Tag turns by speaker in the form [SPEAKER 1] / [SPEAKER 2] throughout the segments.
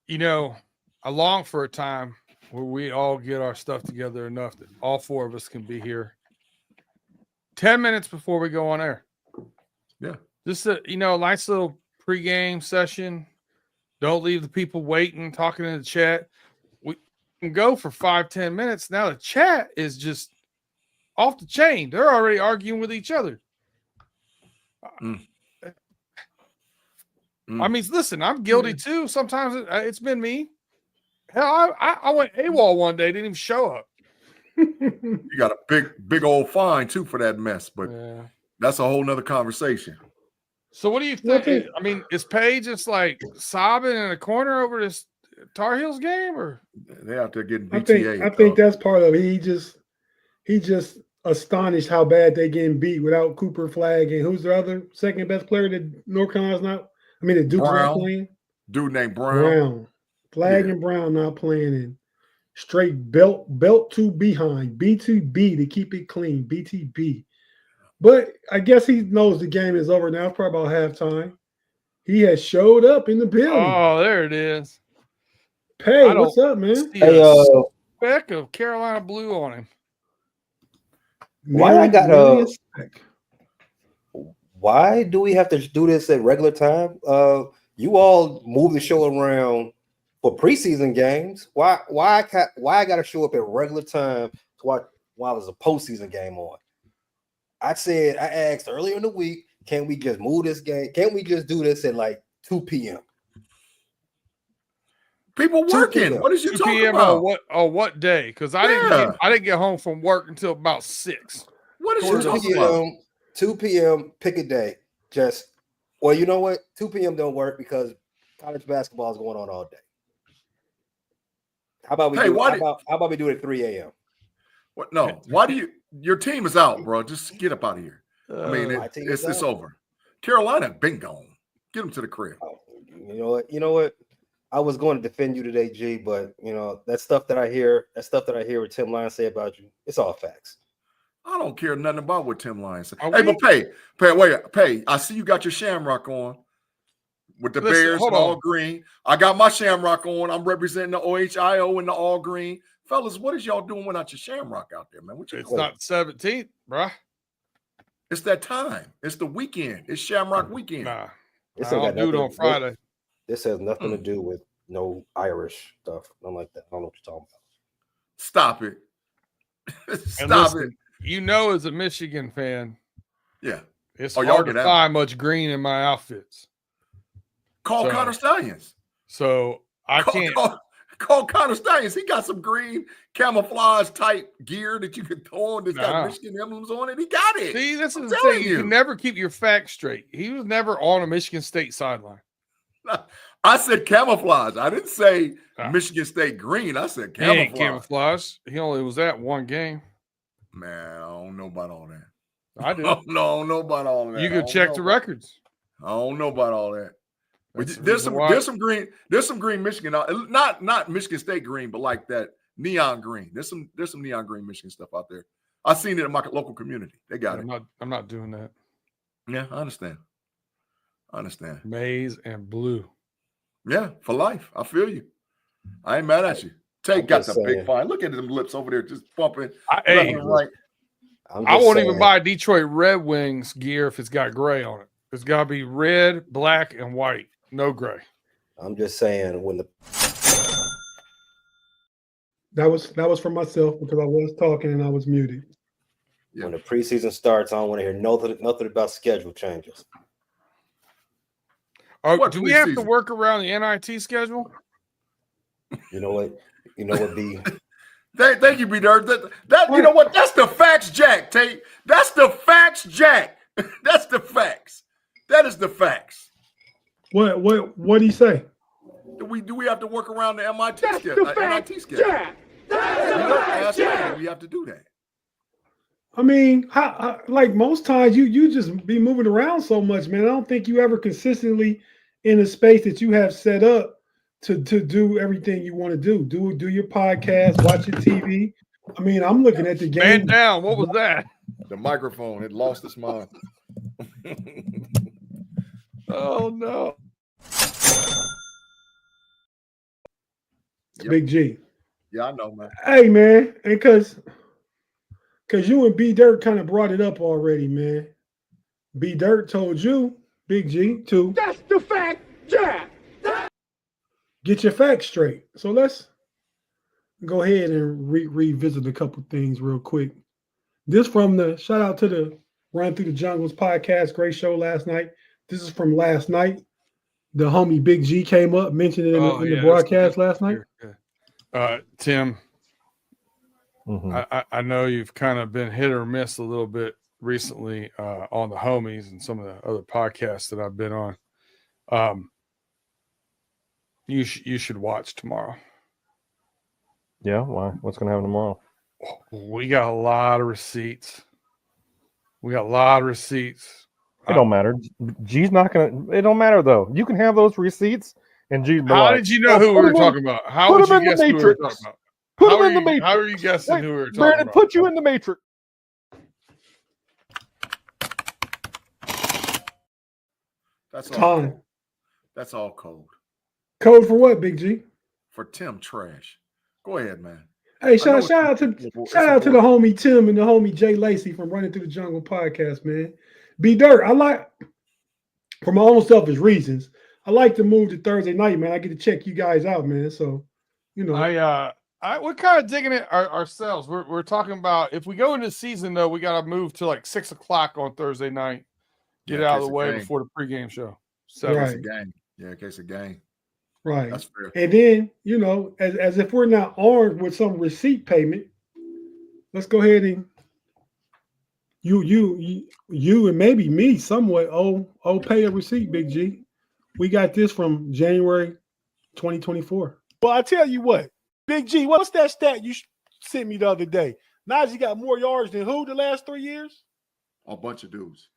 [SPEAKER 1] I long for a time where we all get our stuff together enough that all four of us can be here 10 minutes before we go on air.
[SPEAKER 2] Yeah.
[SPEAKER 1] Just a nice little pregame session. Don't leave the people waiting, talking in the chat. We can go for 5-10 minutes. Now the chat is just off the chain. They're already arguing with each other. I mean, listen, I'm guilty too. Sometimes it's been me. Hell, I went AWOL one day, didn't even show up.
[SPEAKER 2] You got a big old fine too for that mess, but that's a whole nother conversation.
[SPEAKER 1] So what do you think? I mean, is Paige just like sobbing in a corner over this Tar Heels game, or
[SPEAKER 2] they out there getting BTA?
[SPEAKER 3] I think that's part of it. He just astonished how bad they getting beat without Cooper Flag, and who's the other second best player that North Carolina's not. I mean, the Duke's not playing.
[SPEAKER 2] Dude named Brown.
[SPEAKER 3] Flag and Brown not playing, and straight belt to behind B2B to keep it clean. BTB. But I guess he knows the game is over now. It's probably about halftime. He has showed up in the building.
[SPEAKER 1] Oh, there it is.
[SPEAKER 3] Hey, what's up, man?
[SPEAKER 1] Hey, speck of Carolina blue on him.
[SPEAKER 4] Why do we have to do this at regular time? You all move the show around for preseason games. Why I got to show up at regular time to watch while there's a postseason game on? I asked earlier in the week, can we just move this game? Can't we just do this at like 2 p.m.?
[SPEAKER 2] People working. What is you talking about?
[SPEAKER 1] What day? Because I didn't get home from work until about 6.
[SPEAKER 2] What is you talking about?
[SPEAKER 4] 2 p.m. Pick a day. You know what? 2 p.m. don't work because college basketball is going on all day. How about we do it at 3 a.m.?
[SPEAKER 2] What? No. Why do you? Your team is out, bro. Just get up out of here. I mean, it's over. Carolina been gone. Get them to the crib.
[SPEAKER 4] Oh, you know what? I was going to defend you today, G, but that stuff that I hear what Tim Lyons say about you, it's all facts.
[SPEAKER 2] I don't care nothing about what Tim Lyons said. But Pay. I see you got your shamrock on with the Bears and all green. I got my shamrock on. I'm representing the OHIO in the all green. Fellas, what is y'all doing without your shamrock out there, man?
[SPEAKER 1] It's not 17th, bruh.
[SPEAKER 2] It's that time. It's the weekend. It's Shamrock weekend.
[SPEAKER 1] Nah, I don't do it on Friday.
[SPEAKER 4] This has nothing to do with no Irish stuff. Nothing like that. I don't know what you're talking about.
[SPEAKER 2] Stop it.
[SPEAKER 1] Stop it. As a Michigan fan, it's hard to find much green in my outfits.
[SPEAKER 2] Call Connor Stallions.
[SPEAKER 1] So I can't.
[SPEAKER 2] Call Connor Stallions. He got some green camouflage type gear that you can throw on that's got Michigan emblems on it. He got it.
[SPEAKER 1] See, this is the thing. You can never keep your facts straight. He was never on a Michigan State sideline.
[SPEAKER 2] I said camouflage. I didn't say Michigan State green. I said camouflage.
[SPEAKER 1] He ain't camouflage. He only was at one game.
[SPEAKER 2] Man, I don't know about all that.
[SPEAKER 1] I do.
[SPEAKER 2] I don't know about all that.
[SPEAKER 1] You can check the records.
[SPEAKER 2] I don't know about all that. There's some green Michigan, not Michigan State green, but like that neon green. There's some neon green Michigan stuff out there. I've seen it in my local community. They got it.
[SPEAKER 1] I'm not doing that.
[SPEAKER 2] Yeah, I understand.
[SPEAKER 1] Maize and blue.
[SPEAKER 2] Yeah, for life. I feel you. I ain't mad at you. Tate got the big fine. Look at them lips over there just bumping. Right.
[SPEAKER 1] I won't even buy Detroit Red Wings gear if it's got gray on it. It's got to be red, black, and white. No gray.
[SPEAKER 4] I'm just saying
[SPEAKER 3] that was for myself because I was talking and I was muted.
[SPEAKER 4] When the preseason starts, I don't want to hear nothing about schedule changes.
[SPEAKER 1] Do we have to work around the NIT schedule?
[SPEAKER 4] You know what, B?
[SPEAKER 2] Thank you, B-Dirt. That you know what? That's the facts, Jack. Tate. That's the facts, Jack. That's the facts. That is the facts.
[SPEAKER 3] What do you say?
[SPEAKER 2] Do we have to work around the NIT schedule? Jack. We have to do that.
[SPEAKER 3] I mean, like most times you just be moving around so much, man. I don't think you ever consistently in a space that you have set up to do everything you want to do. Do your podcast, watch your TV. I mean, I'm looking at the game.
[SPEAKER 1] Man down. What was that?
[SPEAKER 2] The microphone. It lost its mind.
[SPEAKER 1] Oh no.
[SPEAKER 3] Big G.
[SPEAKER 2] Yeah, I know, man.
[SPEAKER 3] Hey, man, and because you and B-Dirt kind of brought it up already, man. B-Dirt told you, Big G, to
[SPEAKER 5] That's the fact, Jack.
[SPEAKER 3] Get your facts straight. So let's go ahead and revisit a couple things real quick. This from the shout out to the Run Through the Jungles podcast. Great show last night. This is from last night. The homie Big G came up, mentioned it in the broadcast last night.
[SPEAKER 1] Tim,
[SPEAKER 6] Mm-hmm.
[SPEAKER 1] I know you've kind of been hit or miss a little bit recently on the Homies and some of the other podcasts that I've been on. You should watch tomorrow.
[SPEAKER 6] Yeah, why? What's going to happen tomorrow?
[SPEAKER 1] We got a lot of receipts. It
[SPEAKER 6] don't matter. G's not going to. It don't matter though. You can have those receipts, and G.
[SPEAKER 1] How did you know who we were talking about? How would you guess who we were talking about?
[SPEAKER 6] Put him in the Matrix.
[SPEAKER 1] How are you guessing who we were talking
[SPEAKER 6] Brandon,
[SPEAKER 1] about?
[SPEAKER 6] put you in the Matrix.
[SPEAKER 2] That's
[SPEAKER 3] Time.
[SPEAKER 2] all. That's all code.
[SPEAKER 3] Code for what, Big G?
[SPEAKER 2] For Tim Trash. Go ahead, man.
[SPEAKER 3] Hey, shout out to the homie Tim and the homie Jay Lacey from Running Through the Jungle podcast, man. B-Dirt, I like, for my own selfish reasons, I like to move to Thursday night, man. I get to check you guys out, man. So, you know.
[SPEAKER 1] We're kind of digging it ourselves. We're talking about if we go into the season, though, we got to move to like 6 o'clock on Thursday night. Get it out of the way before the pregame show. So
[SPEAKER 3] right.
[SPEAKER 2] In case of game.
[SPEAKER 3] Right.
[SPEAKER 2] That's fair.
[SPEAKER 3] And then, you know, as if we're not armed with some receipt payment, let's go ahead and you and maybe me somewhat pay a receipt, Big G. We got this from January 2024.
[SPEAKER 5] Well, I tell you what, Big G, what's that stat you sent me the other day? Najee got more yards than who the last 3 years?
[SPEAKER 2] A bunch of dudes.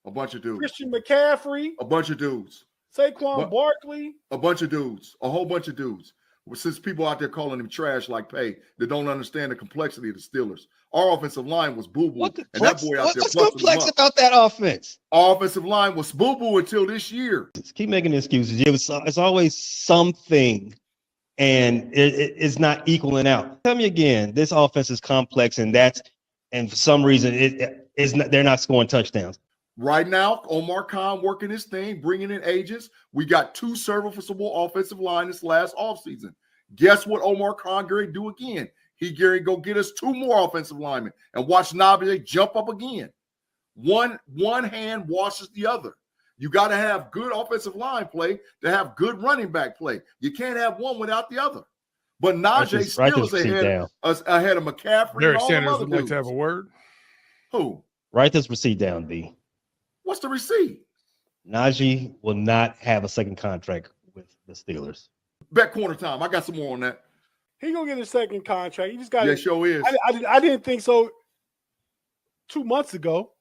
[SPEAKER 5] Christian McCaffrey.
[SPEAKER 2] A bunch of dudes.
[SPEAKER 5] Saquon Barkley.
[SPEAKER 2] A bunch of dudes. A whole bunch of dudes. Since people out there calling him trash like Pay that don't understand the complexity of the Steelers. Our offensive line was boo-boo. And that boy out there
[SPEAKER 4] what's complex about that offense?
[SPEAKER 2] Our offensive line was boo-boo until this year.
[SPEAKER 4] Just keep making excuses. It's always something, and it's not equaling out. Tell me again, this offense is complex, and for some reason they're not scoring touchdowns.
[SPEAKER 2] Right now, Omar Khan working his thing, bringing in agents. We got 2 serviceable offensive line this last offseason. Guess what Omar Khan Gary do again? Gary go get us 2 more offensive linemen and watch Nabi jump up again. One hand washes the other. You got to have good offensive line play to have good running back play. You can't have one without the other. But Najee still is ahead of McCaffrey.
[SPEAKER 1] Derek Sanders would like to have a word.
[SPEAKER 2] Who?
[SPEAKER 4] Write this receipt down, B.
[SPEAKER 2] What's the receipt?
[SPEAKER 4] Najee will not have a second contract with the Steelers.
[SPEAKER 2] Bet corner time. I got some more on that.
[SPEAKER 5] He gonna get a second contract. He just got.
[SPEAKER 2] Yeah, sure is.
[SPEAKER 5] I didn't think so 2 months ago,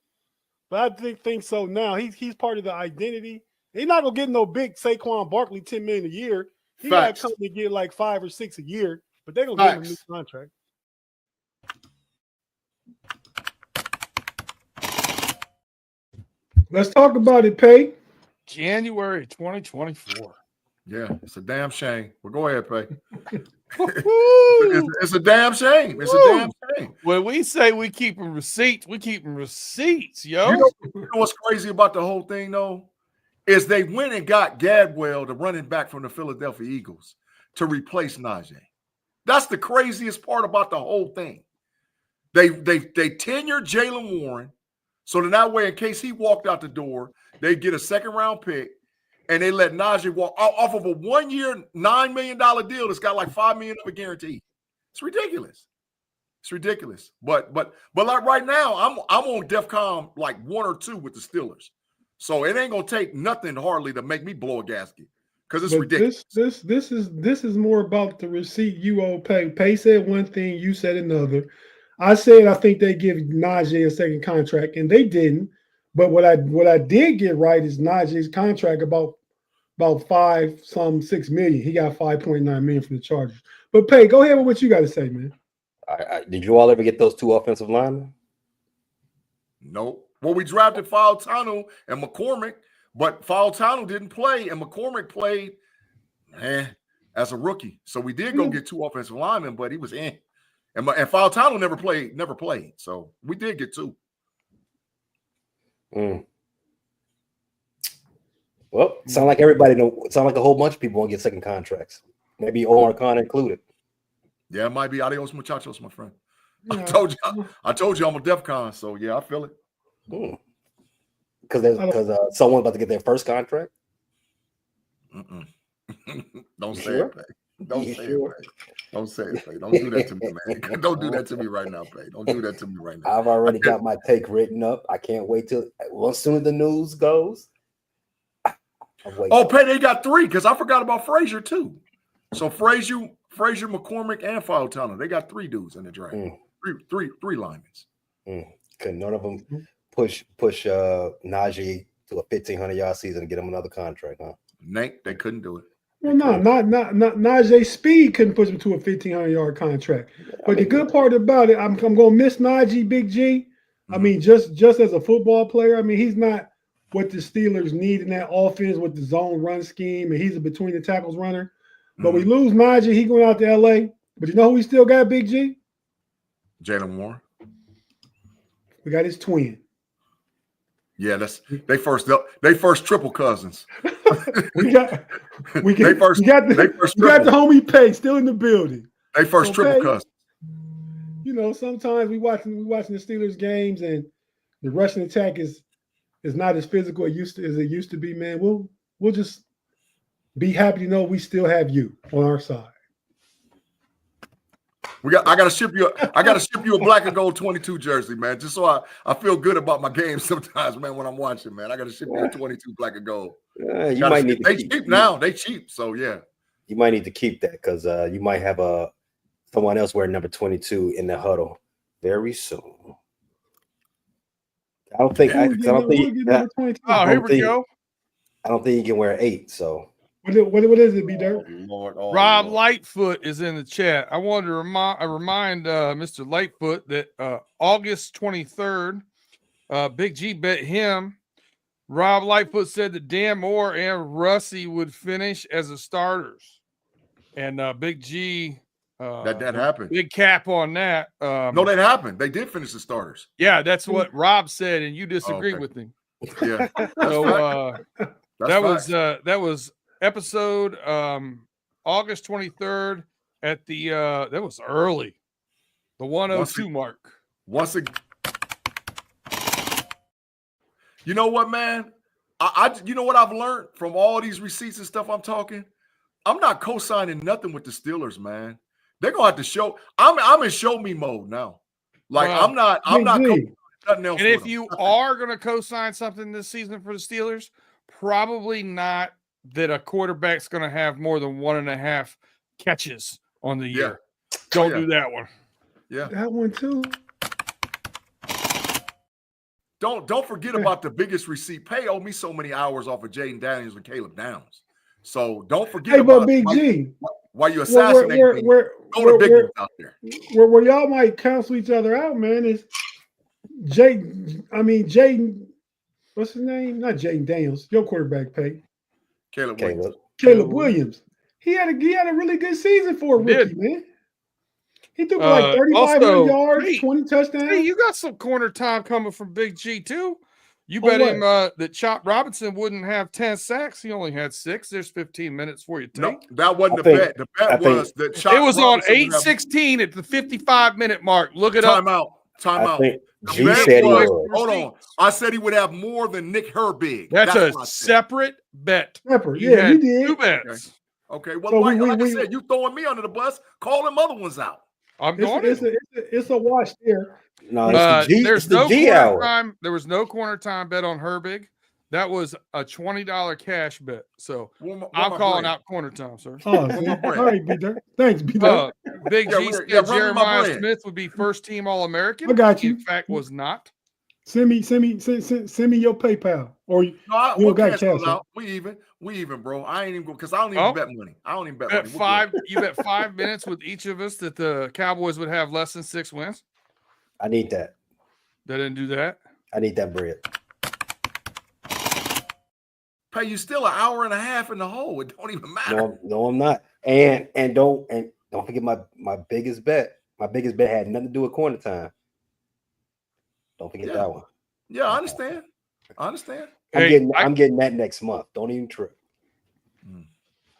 [SPEAKER 5] but I think so now. He's part of the identity. He's not gonna get no big Saquon Barkley $10 million a year. He got to come to get like 5 or 6 a year, but they're gonna give him a new contract.
[SPEAKER 3] Let's talk about it, Pay.
[SPEAKER 1] January 2024.
[SPEAKER 2] Yeah, it's a damn shame. Well, go ahead, Pay. it's a damn shame. It's a damn shame.
[SPEAKER 1] When we say we keeping receipts, yo.
[SPEAKER 2] You know what's crazy about the whole thing, though? Is they went and got Gadwell, the running back from the Philadelphia Eagles, to replace Najee. That's the craziest part about the whole thing. They tenured Jaylen Warren, so that way, in case he walked out the door, they get a second-round pick, and they let Najee walk off of a 1-year, $9 million deal that's got like $5 million of a guarantee. It's ridiculous. But like right now, I'm on DEFCON like 1 or 2 with the Steelers. So it ain't gonna take nothing hardly to make me blow a gasket because it's ridiculous.
[SPEAKER 3] This is more about the receipt you owe Pay. Pay said one thing, you said another. I said I think they give Najee a second contract, and they didn't. But what I did get right is Najee's contract about 6 million. He got 5.9 million from the Chargers. But Pay, go ahead with what you got to say, man.
[SPEAKER 4] Did you all ever get those 2 offensive linemen?
[SPEAKER 2] Nope. Well, we drafted Fautanu and McCormick, but Fautanu didn't play, and McCormick played. as a rookie. So we did go get 2 offensive linemen, but he was in. And Fautano never played. So we did get 2.
[SPEAKER 4] Well, sound like everybody sound like a whole bunch of people want to get second contracts. Maybe Omar Khan included.
[SPEAKER 2] Yeah, it might be adios muchachos, my friend. Yeah. I told you I'm a DEFCON, so yeah, I feel it.
[SPEAKER 4] Because someone about to get their first contract.
[SPEAKER 2] Don't say it, Pay. Don't say it, Pay. Don't say it, Pay. Don't do that to me, man. Don't do that to me right now, Pay. Don't do that to me right now.
[SPEAKER 4] I've already got my take written up. I can't wait till as soon as the news goes.
[SPEAKER 2] Oh, Pay, they got 3 because I forgot about Frazier too. So Frazier, McCormick, and Fautano. They got 3 dudes in the draft. Three linemen.
[SPEAKER 4] Could none of them push Najee to a 1,500-yard season and get him another contract, huh?
[SPEAKER 2] Nate, they couldn't do it.
[SPEAKER 3] Well, not Najee Speed couldn't push him to a 1,500-yard contract. But the good part about it, I'm going to miss Najee, Big G. I mean, just as a football player, I mean, he's not what the Steelers need in that offense with the zone run scheme, and he's a between the tackles runner. But we lose Najee, he going out to LA. But you know who we still got, Big G?
[SPEAKER 2] Jalen Warren.
[SPEAKER 3] We got his twin.
[SPEAKER 2] Yeah, they first triple cousins.
[SPEAKER 3] we got the homie Pay still in the building.
[SPEAKER 2] They first triple cousins.
[SPEAKER 3] You know, sometimes we watching the Steelers games and the rushing attack is not as physical as it used to be, man. We'll just be happy to know we still have you on our side.
[SPEAKER 2] I gotta ship you a black and gold 22 jersey, man. Just so I feel good about my game sometimes, man, when I'm watching, man. I gotta ship you a 22 black and gold.
[SPEAKER 4] You might need to
[SPEAKER 2] they cheap now. They cheap, so yeah.
[SPEAKER 4] You might need to keep that because you might have someone else wearing number 22 in the huddle very soon. I don't think.
[SPEAKER 1] Here we go.
[SPEAKER 4] I don't think you can wear 8. So
[SPEAKER 3] what is it, B-Dirt?
[SPEAKER 1] Rob Lightfoot is in the chat. I wanted to remind Mr. Lightfoot that August 23rd, Big G bet him. Rob Lightfoot said that Dan Moore and Russie would finish as the starters, and Big G.
[SPEAKER 2] That happened.
[SPEAKER 1] Big cap on that.
[SPEAKER 2] No, that happened. They did finish the starters.
[SPEAKER 1] Yeah, that's what Rob said, and you disagree with him.
[SPEAKER 2] Yeah.
[SPEAKER 1] So that was episode August 23rd at the that was early. The 102 mark.
[SPEAKER 2] Once again. You know what, man? You know what I've learned from all these receipts and stuff I'm talking? I'm not co-signing nothing with the Steelers, man. They're gonna have to show. I'm in show me mode now. Like I'm not nothing else.
[SPEAKER 1] And if you are gonna co-sign something this season for the Steelers, probably not that a quarterback's gonna have more than 1.5 catches on the year. Don't do that one.
[SPEAKER 2] Yeah,
[SPEAKER 3] that one too.
[SPEAKER 2] Don't forget about the biggest receipt. Pay owe me so many hours off of Jaden Daniels and Caleb Downs. So don't forget about
[SPEAKER 3] Big G.
[SPEAKER 2] Why you assassinate me? Go to big out there.
[SPEAKER 3] Where y'all might cancel each other out, man, is Jaden. What's his name? Not Jaden Daniels. Your quarterback, Pay.
[SPEAKER 2] Caleb
[SPEAKER 3] Williams. He had a really good season for a rookie, man. He threw for like 3,500 yards, 20 touchdowns.
[SPEAKER 1] Hey, you got some corner time coming from Big G too. You bet him that Chop Robinson wouldn't have 10 sacks. He only had 6. There's 15 minutes for you to take.
[SPEAKER 2] No, that wasn't the bet. The bet was that Chop
[SPEAKER 1] it was on 8:16 at the 55-minute mark. Look it up.
[SPEAKER 2] Time out.
[SPEAKER 4] G said he was.
[SPEAKER 2] Hold on. I said he would have more than Nick Herbig.
[SPEAKER 1] That's a separate bet.
[SPEAKER 3] Separate. Yeah, he did.
[SPEAKER 1] 2 bets.
[SPEAKER 2] Okay. Well, like I said, you throwing me under the bus. Call them other ones out.
[SPEAKER 3] It's a wash there.
[SPEAKER 4] No,
[SPEAKER 1] there's no corner time. There was no corner time bet on Herbig. That was a $20 cash bet. So I'm calling out corner time, sir.
[SPEAKER 3] Oh, all right, B-Dirt. Thanks, B-Dirt.
[SPEAKER 1] Big G said Jeremiah Smith would be first team All-American.
[SPEAKER 3] I got you.
[SPEAKER 1] In fact, was not.
[SPEAKER 3] Send me your PayPal or
[SPEAKER 2] we'll got cash out. We even, bro. I ain't even because I don't even bet money. I don't even bet money.
[SPEAKER 1] You bet 5 minutes with each of us that the Cowboys would have less than 6 wins.
[SPEAKER 4] I need that.
[SPEAKER 1] They didn't do that.
[SPEAKER 4] I need that bread.
[SPEAKER 2] Hey, you still an hour and a half in the hole. It don't even matter.
[SPEAKER 4] No, I'm not. And don't forget my biggest bet. My biggest bet had nothing to do with corner time. Don't forget that one.
[SPEAKER 2] Yeah, I understand. I'm
[SPEAKER 4] getting that next month. Don't even trip.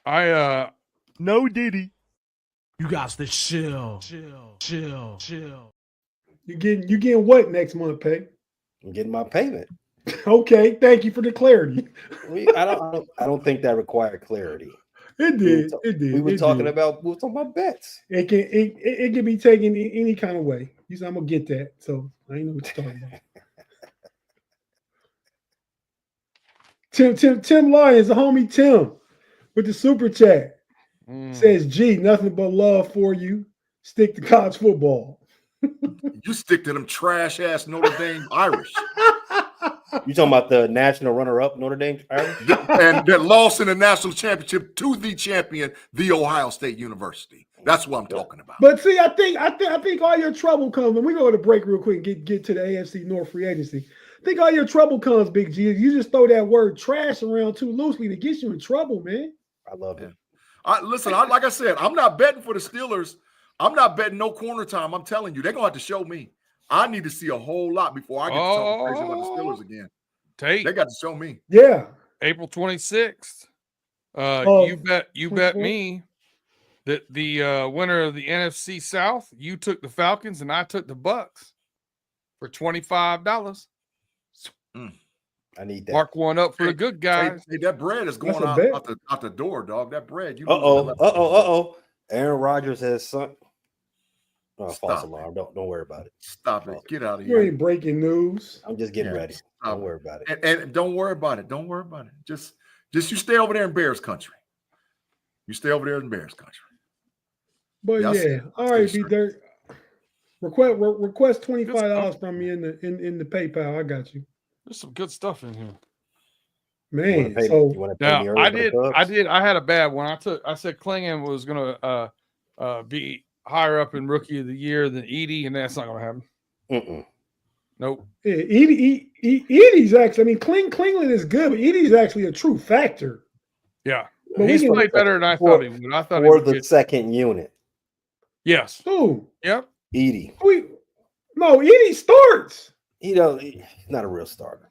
[SPEAKER 5] No Diddy.
[SPEAKER 7] You got to chill.
[SPEAKER 3] You getting what next month, Pay?
[SPEAKER 4] I'm getting my payment.
[SPEAKER 3] Okay, thank you for the clarity.
[SPEAKER 4] I don't think that required clarity.
[SPEAKER 3] It did.
[SPEAKER 4] We were talking about bets.
[SPEAKER 3] It can be taken any kind of way. You said I'm gonna get that, so I ain't know what you're talking about. Tim Lyons, the homie Tim, with the super chat says, "Gee, nothing but love for you. Stick to college football."
[SPEAKER 2] You stick to them trash ass Notre Dame Irish.
[SPEAKER 4] You talking about the national runner-up Notre Dame Irish?
[SPEAKER 2] And that lost in the national championship to the champion, the Ohio State University. That's what I'm talking about.
[SPEAKER 3] But see, I think all your trouble comes when we go to break real quick and get to the AFC North free agency. I think all your trouble comes, Big G. You just throw that word trash around too loosely to get you in trouble, man.
[SPEAKER 4] I love it.
[SPEAKER 2] Listen, like I said, I'm not betting for the Steelers. I'm not betting no corner time. I'm telling you, they're gonna have to show me. I need to see a whole lot before I get to talk crazy about the Steelers again. They got to show me.
[SPEAKER 3] Yeah.
[SPEAKER 1] April 26th. You bet me that the winner of the NFC South, you took the Falcons and I took the Bucks for $25.
[SPEAKER 4] I need that.
[SPEAKER 1] Mark one up for the good guys.
[SPEAKER 2] Hey, that bread is going out the door, dog. That bread.
[SPEAKER 4] Aaron Rodgers has son. Oh, false alarm. Don't worry about it.
[SPEAKER 2] Stop it. Get out of here.
[SPEAKER 3] You ain't breaking news.
[SPEAKER 4] I'm just getting ready. Don't worry about it.
[SPEAKER 2] And don't worry about it. Don't worry about it. Just you stay over there in Bears country. You stay over there in Bears country.
[SPEAKER 3] But all right, B-Dirt. Request $25 from me in the PayPal. I got you.
[SPEAKER 1] There's some good stuff in here.
[SPEAKER 3] Man,
[SPEAKER 1] I had a bad one. I said Klingon was gonna be higher up in rookie of the year than Edie, and that's not gonna happen. Nope.
[SPEAKER 3] Yeah, Edie's actually. I mean, Klingland is good, but Edie's actually a true factor.
[SPEAKER 1] Yeah, but he's played better than I thought he would. I thought
[SPEAKER 4] he was the second unit.
[SPEAKER 1] Yes.
[SPEAKER 3] Who?
[SPEAKER 1] Yep.
[SPEAKER 4] Edie.
[SPEAKER 3] No, Edie starts.
[SPEAKER 4] He's not a real starter.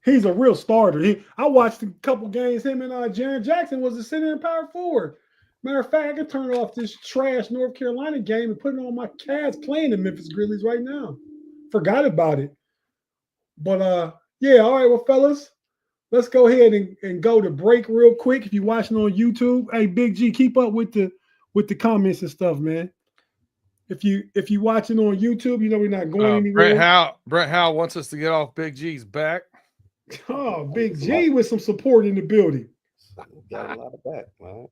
[SPEAKER 3] He's a real starter. I watched a couple games. Him and Jaren Jackson was a center and power forward. Matter of fact, I could turn off this trash North Carolina game and put it on my Cavs playing the Memphis Grizzlies right now. Forgot about it. But all right, well, fellas, let's go ahead and go to break real quick. If you're watching on YouTube, hey, Big G, keep up with the comments and stuff, man. If you watching on YouTube, you know we're not going anywhere.
[SPEAKER 1] Brent Howe wants us to get off Big G's back.
[SPEAKER 3] Oh, Big G with some support in the building.
[SPEAKER 4] Got a lot of back, man.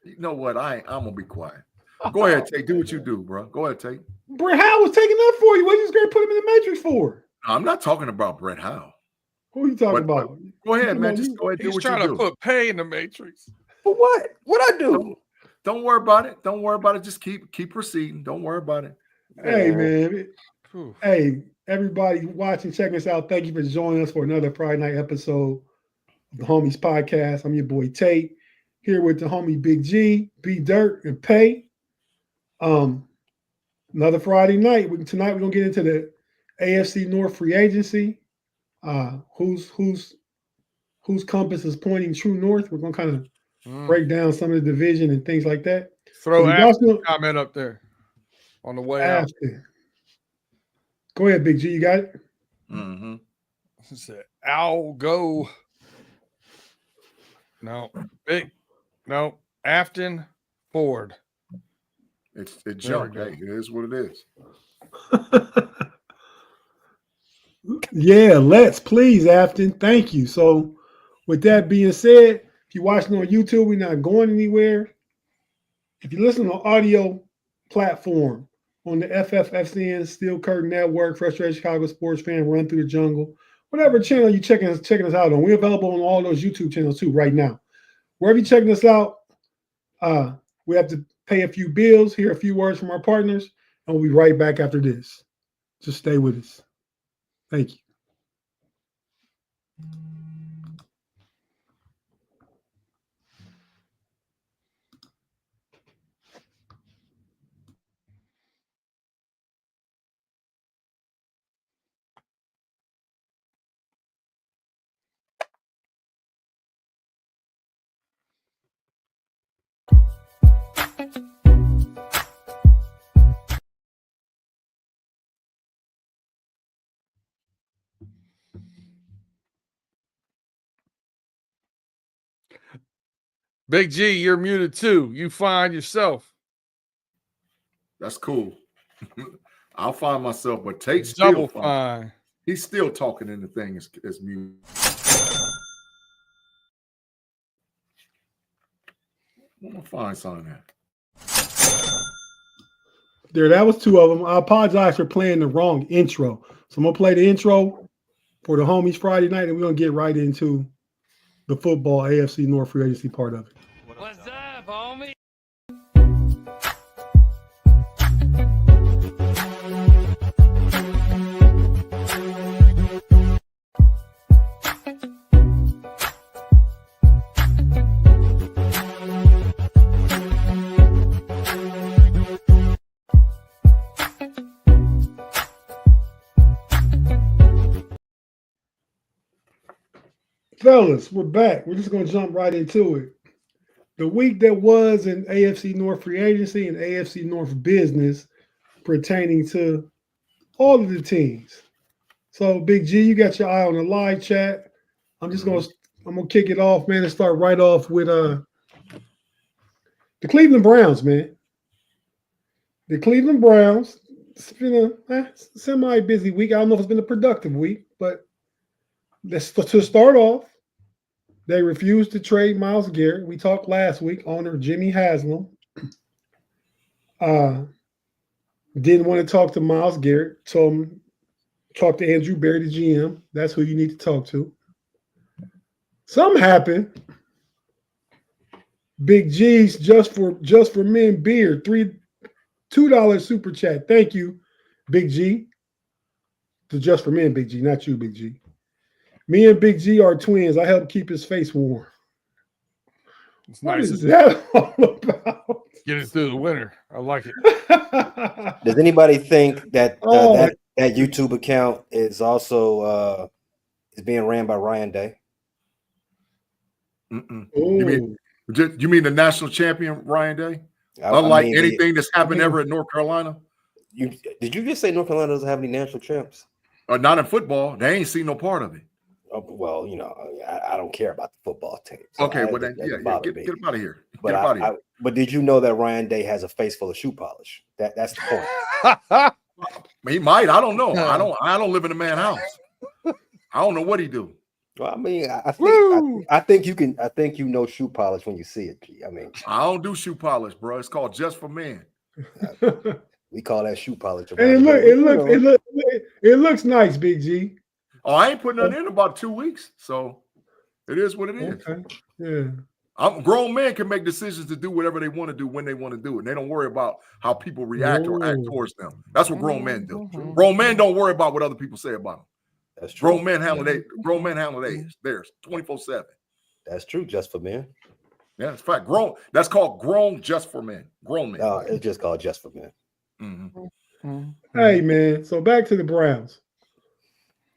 [SPEAKER 2] You know what? I'm gonna be quiet. Go ahead, Tate. Do what you do, bro. Go ahead, Tate.
[SPEAKER 3] Brett Howe was taking up for you. What are you just gonna put him in the Matrix for?
[SPEAKER 2] I'm not talking about Brett Howe.
[SPEAKER 3] Who are you talking about?
[SPEAKER 2] Go ahead, man. Just go ahead. Do what you do.
[SPEAKER 1] He's trying to put Pay in the Matrix.
[SPEAKER 4] For what? What'd I do?
[SPEAKER 2] Don't worry about it. Don't worry about it. Just keep proceeding. Don't worry about it.
[SPEAKER 3] Hey, man. Hey, everybody watching, checking us out. Thank you for joining us for another Friday night episode of the Homies Podcast. I'm your boy Tate, here with the homie Big G, B-Dirt, and Pay. Another Friday night. Tonight we're gonna get into the AFC North free agency. Whose compass is pointing true north. We're gonna kind of break down some of the division and things like that.
[SPEAKER 1] Throw a comment up there on the way out.
[SPEAKER 3] Go ahead, Big G. You got it?
[SPEAKER 2] Mm-hmm.
[SPEAKER 1] I'll go. No. Afton Ford.
[SPEAKER 2] It's junk. Hey, it is what it is.
[SPEAKER 3] Yeah, let's please, Afton. Thank you. So, with that being said, if you're watching on YouTube, we're not going anywhere. If you listen on audio platform on the FFFCN, Steel Curtain Network, Frustrated Chicago Sports Fan, Run Through the Jungle, whatever channel you're checking us out on, we're available on all those YouTube channels too right now. Wherever you're checking us out, we have to pay a few bills, hear a few words from our partners, and we'll be right back after this. Just stay with us. Thank you.
[SPEAKER 1] Big G, you're muted too. You find yourself.
[SPEAKER 2] That's cool. I'll find myself, but Tate's
[SPEAKER 1] Double
[SPEAKER 2] still
[SPEAKER 1] fine.
[SPEAKER 2] He's still talking in the thing as mute. I'm gonna find something there.
[SPEAKER 3] There, that was two of them. I apologize for playing the wrong intro. So I'm gonna play the intro for the Homies Friday night, and we're gonna get right into the football AFC North free agency part of it.
[SPEAKER 8] What's up, homie?
[SPEAKER 3] Fellas, we're back. We're just going to jump right into it. The week that was in AFC North free agency and AFC North business pertaining to all of the teams. So, Big G, you got your eye on the live chat. I'm gonna kick it off, man, and start right off with the Cleveland Browns, man. The Cleveland Browns. It's been a semi-busy week. I don't know if it's been a productive week, but to start off, they refused to trade Myles Garrett. We talked last week. Owner Jimmy Haslam didn't want to talk to Myles Garrett. Told him talk to Andrew Berry, the GM. That's who you need to talk to. Something happened. Big G's just for men beer. $2 super chat. Thank you, Big G. The Just for Men, Big G, not you, Big G. Me and Big G are twins. I help keep his face warm.
[SPEAKER 1] It's
[SPEAKER 3] What
[SPEAKER 1] nice.
[SPEAKER 3] is that all about?
[SPEAKER 1] Get it through the winter. I like it.
[SPEAKER 4] Does anybody think that that YouTube account is also is being ran by Ryan Day?
[SPEAKER 2] You mean the national champion Ryan Day? Unlike anything that's happened ever at North Carolina.
[SPEAKER 4] Did you just say North Carolina doesn't have any national champs?
[SPEAKER 2] Not in football. They ain't seen no part of it.
[SPEAKER 4] Oh, well, I don't care about the football team. So
[SPEAKER 2] okay, well then, get him out of here.
[SPEAKER 4] But did you know that Ryan Day has a face full of shoe polish? That's the point.
[SPEAKER 2] He might. I don't know. I don't live in a man's house. I don't know what he do.
[SPEAKER 4] Well, I mean, I think you can. I think you know shoe polish when you see it. G. I mean,
[SPEAKER 2] I don't do shoe polish, bro. It's called Just for Men.
[SPEAKER 4] We call that shoe polish.
[SPEAKER 3] And it looks nice, Big G.
[SPEAKER 2] Oh, I ain't putting nothing in about 2 weeks, so it is what it is.
[SPEAKER 3] Okay. Yeah.
[SPEAKER 2] Grown men can make decisions to do whatever they want to do when they want to do it. And they don't worry about how people react or act towards them. That's what grown men do. Grown men don't worry about what other people say about them.
[SPEAKER 4] That's true.
[SPEAKER 2] Grown men handle theirs 24/7.
[SPEAKER 4] That's true. Just for men.
[SPEAKER 2] Yeah, it's fact. Grown. That's called grown just for men. Grown men.
[SPEAKER 4] It's just called just for men.
[SPEAKER 2] Mm-hmm.
[SPEAKER 3] Hey, man. So back to the Browns.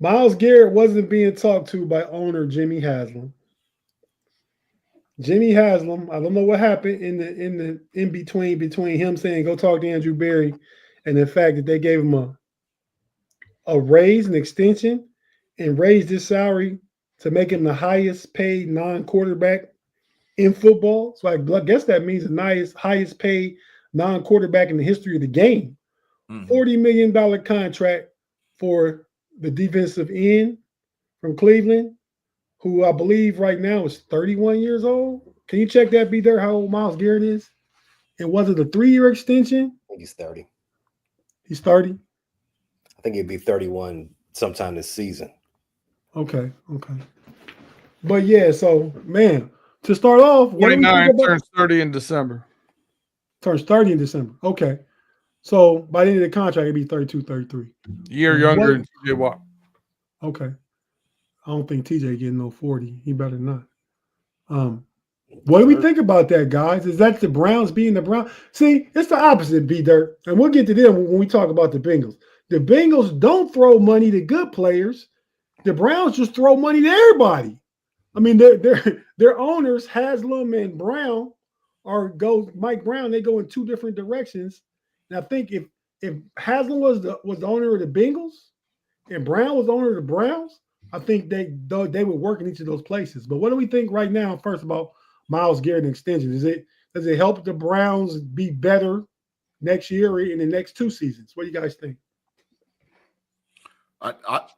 [SPEAKER 3] Myles Garrett wasn't being talked to by owner Jimmy Haslam. Jimmy Haslam, I don't know what happened in between him saying go talk to Andrew Berry and the fact that they gave him a raise, an extension, and raised his salary to make him the highest paid non-quarterback in football. So I guess that means the highest paid non-quarterback in the history of the game. $40 million contract for the defensive end from Cleveland, who I believe right now is 31 years old. Can you check that, B-Dirt, how old Myles Garrett is? And was it a 3-year extension?
[SPEAKER 4] I think he's 30.
[SPEAKER 3] He's 30?
[SPEAKER 4] I think he'd be 31 sometime this season.
[SPEAKER 3] Okay. But yeah, so, man, to start off.
[SPEAKER 1] 29 turns 30 in December.
[SPEAKER 3] Turns 30 in December. Okay. So by the end of the contract, it'd be 32, 33.
[SPEAKER 1] Year younger than TJ Watt.
[SPEAKER 3] Okay. I don't think TJ getting no 40. He better not. What do we think about that, guys? Is that the Browns being the Browns? See, it's the opposite, B-Dirt. And we'll get to them when we talk about the Bengals. The Bengals don't throw money to good players. The Browns just throw money to everybody. I mean, their owners, Haslam and Brown, Mike Brown, they go in two different directions. And I think if Haslam was the owner of the Bengals and Brown was the owner of the Browns, I think they would work in each of those places. But what do we think right now, first of all, Myles Garrett extension? Does it help the Browns be better next year or in the next 2 seasons? What do you guys think?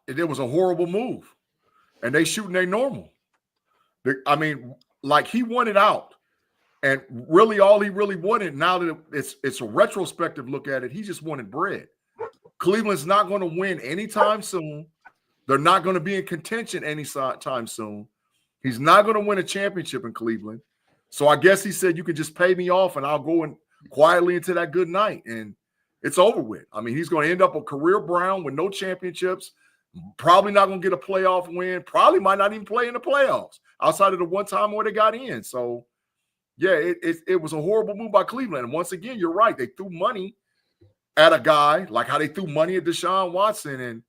[SPEAKER 2] It was a horrible move, and they shooting their normal. I mean, like he wanted out, and really all he really wanted, now that it's a retrospective look at it, he just wanted bread. Cleveland's not going to win anytime soon. They're not going to be in contention anytime soon. He's not going to win a championship in Cleveland. So I guess he said, you can just pay me off and I'll go in quietly into that good night. And it's over with. I mean, he's going to end up a career Brown with no championships, probably not going to get a playoff win, probably might not even play in the playoffs outside of the one time where they got in. So, yeah, it was a horrible move by Cleveland. And once again, you're right. They threw money at a guy like how they threw money at Deshaun Watson. And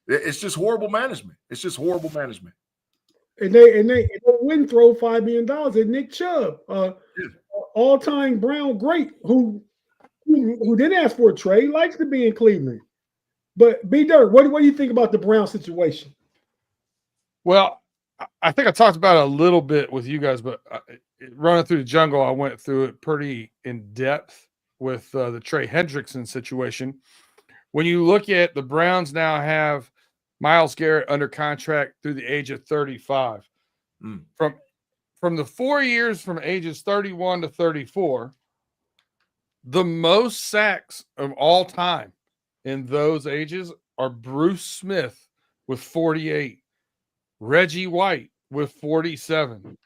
[SPEAKER 2] it's just horrible management. It's just horrible management.
[SPEAKER 3] And they wouldn't throw $5 million at Nick Chubb, all-time Brown great, who didn't ask for a trade, likes to be in Cleveland. But B-Dirt, what do you think about the Brown situation?
[SPEAKER 1] Well, I think I talked about it a little bit with you guys, but running through the jungle, I went through it pretty in depth with the Trey Hendrickson situation. When you look at the Browns now have Myles Garrett under contract through the age of 35. From the 4 years from ages 31 to 34, the most sacks of all time in those ages are Bruce Smith with 48, Reggie White with 47,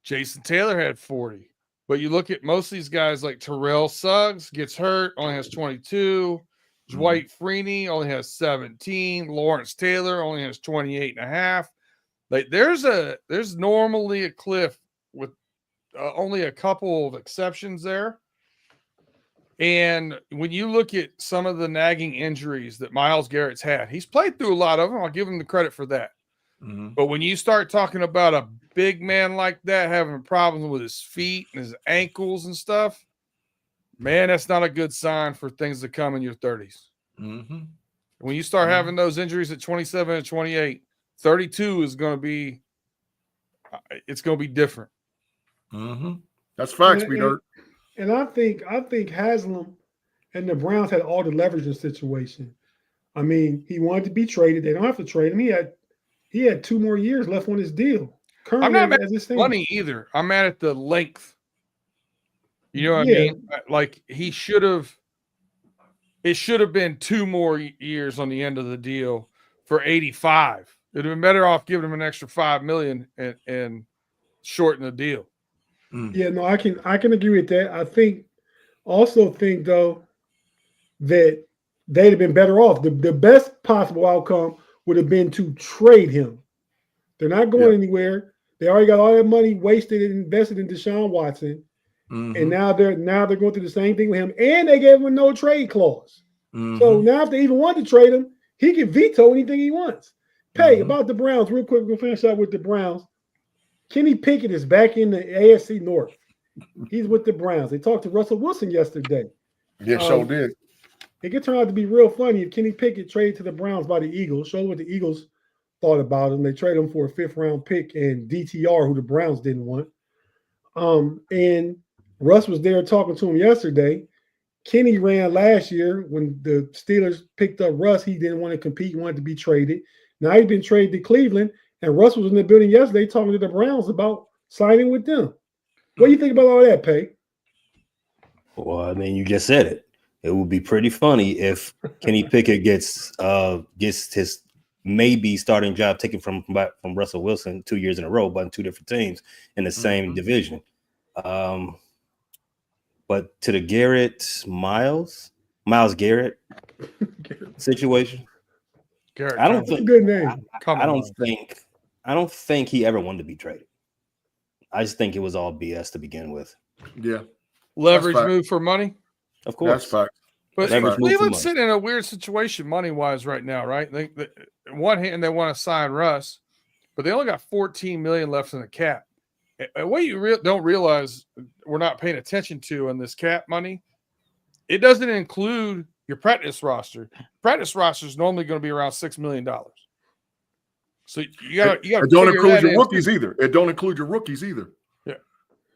[SPEAKER 1] Jason Taylor had 40. But you look at most of these guys like Terrell Suggs gets hurt, only has 22. Dwight Freeney only has 17. Lawrence Taylor only has 28 and a half. Like there's normally a cliff with only a couple of exceptions there. And when you look at some of the nagging injuries that Myles Garrett's had, he's played through a lot of them. I'll give him the credit for that. But when you start talking about a big man like that having problems with his feet and his ankles and stuff, man, that's not a good sign for things to come in your 30s. When you start having those injuries at 27 and 28, 32 is going to be – it's going to be different.
[SPEAKER 2] That's facts, B-Dirt.
[SPEAKER 3] And I think Haslam and the Browns had all the leverage in the situation. I mean, he wanted to be traded. They don't have to trade him. He had 2 more years left on his deal. Currently,
[SPEAKER 1] I'm not mad at this money either. I'm mad at the length. You know what I mean? Like he should have. It should have been 2 more years on the end of the deal for 85. It'd have been better off giving him an extra $5 million and shorten the deal.
[SPEAKER 3] Yeah, no, I can agree with that. I also think though that they'd have been better off. The best possible outcome would have been to trade him. They're not going anywhere. They already got all that money wasted and invested in Deshaun Watson. And now they're going through the same thing with him. And they gave him a no trade clause. So now if they even want to trade him, he can veto anything he wants. About the Browns, real quick, we'll finish up with the Browns. Kenny Pickett is back in the AFC North. He's with the Browns. They talked to Russell Wilson yesterday.
[SPEAKER 2] Yeah, sure did.
[SPEAKER 3] It could turn out to be real funny if Kenny Pickett traded to the Browns by the Eagles. Show what the Eagles thought about him. They traded him for a 5th-round pick and DTR, who the Browns didn't want. And Russ was there talking to him yesterday. Kenny ran last year when the Steelers picked up Russ. He didn't want to compete. He wanted to be traded. Now he's been traded to Cleveland, and Russ was in the building yesterday talking to the Browns about signing with them. What do you think about all that, Pay?
[SPEAKER 4] Well, I mean, you just said it. It would be pretty funny if Kenny Pickett gets his maybe starting job taken from Russell Wilson 2 years in a row, but in 2 different teams in the same division. But to the Myles Garrett situation, I don't think
[SPEAKER 3] good name.
[SPEAKER 4] I don't think he ever wanted to be traded. I just think it was all BS to begin with.
[SPEAKER 2] Yeah,
[SPEAKER 1] leverage move for money.
[SPEAKER 4] Of course,
[SPEAKER 2] that's fact.
[SPEAKER 1] But Cleveland's sitting in a weird situation money-wise right now, right? They on one hand, they want to sign Russ, but they only got $14 million left in the cap. And what you don't realize we're not paying attention to in this cap money, it doesn't include your practice roster. Practice roster is normally going to be around $6 million. So you got.
[SPEAKER 2] It don't include your rookies either. It don't include your rookies either.
[SPEAKER 1] Yeah.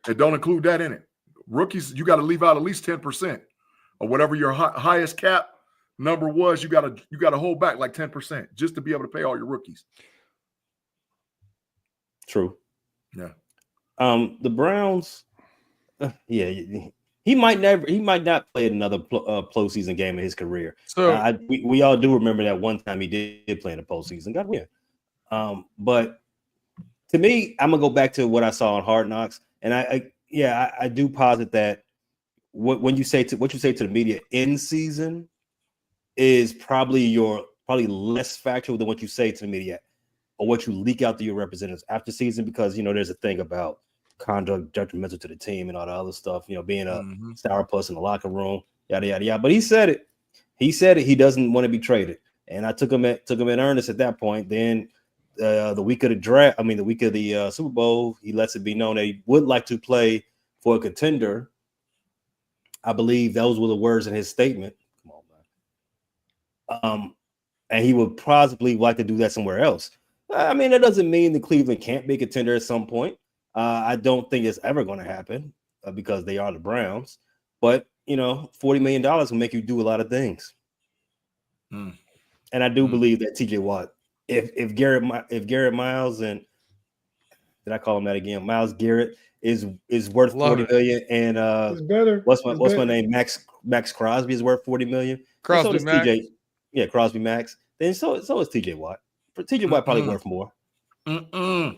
[SPEAKER 2] It don't include that in it. Rookies, you got to leave out at least 10% or whatever your highest cap number was. You got to hold back like 10% just to be able to pay all your rookies.
[SPEAKER 4] True.
[SPEAKER 2] Yeah.
[SPEAKER 4] The Browns. He might not play another postseason game in his career. So we all do remember that one time he did play in the postseason. Got win. But to me, I'm gonna go back to what I saw on Hard Knocks, and I do posit that what you say to the media in season is probably less factual than what you say to the media or what you leak out to your representatives after season, because there's a thing about conduct detrimental to the team and all the other stuff, being a sourpuss in the locker room, yada yada yada. But he said it. He doesn't want to be traded, and I took him in earnest at that point. Then the week of the Super Bowl, he lets it be known that he would like to play for a contender. I believe those were the words in his statement. Come on, man. And he would possibly like to do that somewhere else. I mean, that doesn't mean the Cleveland can't be a contender at some point. I don't think it's ever going to happen because they are the Browns. But, $40 million will make you do a lot of things. And I do believe that TJ Watt, if Garrett Miles, and did I call him that again? Miles Garrett is worth $40 million, and
[SPEAKER 3] it's better.
[SPEAKER 4] What's my name? Max Crosby is worth $40 million.
[SPEAKER 1] Crosby
[SPEAKER 4] so
[SPEAKER 1] Max.
[SPEAKER 4] TJ, yeah, Crosby Max. Then so is TJ Watt. TJ Watt probably worth more.
[SPEAKER 3] Well,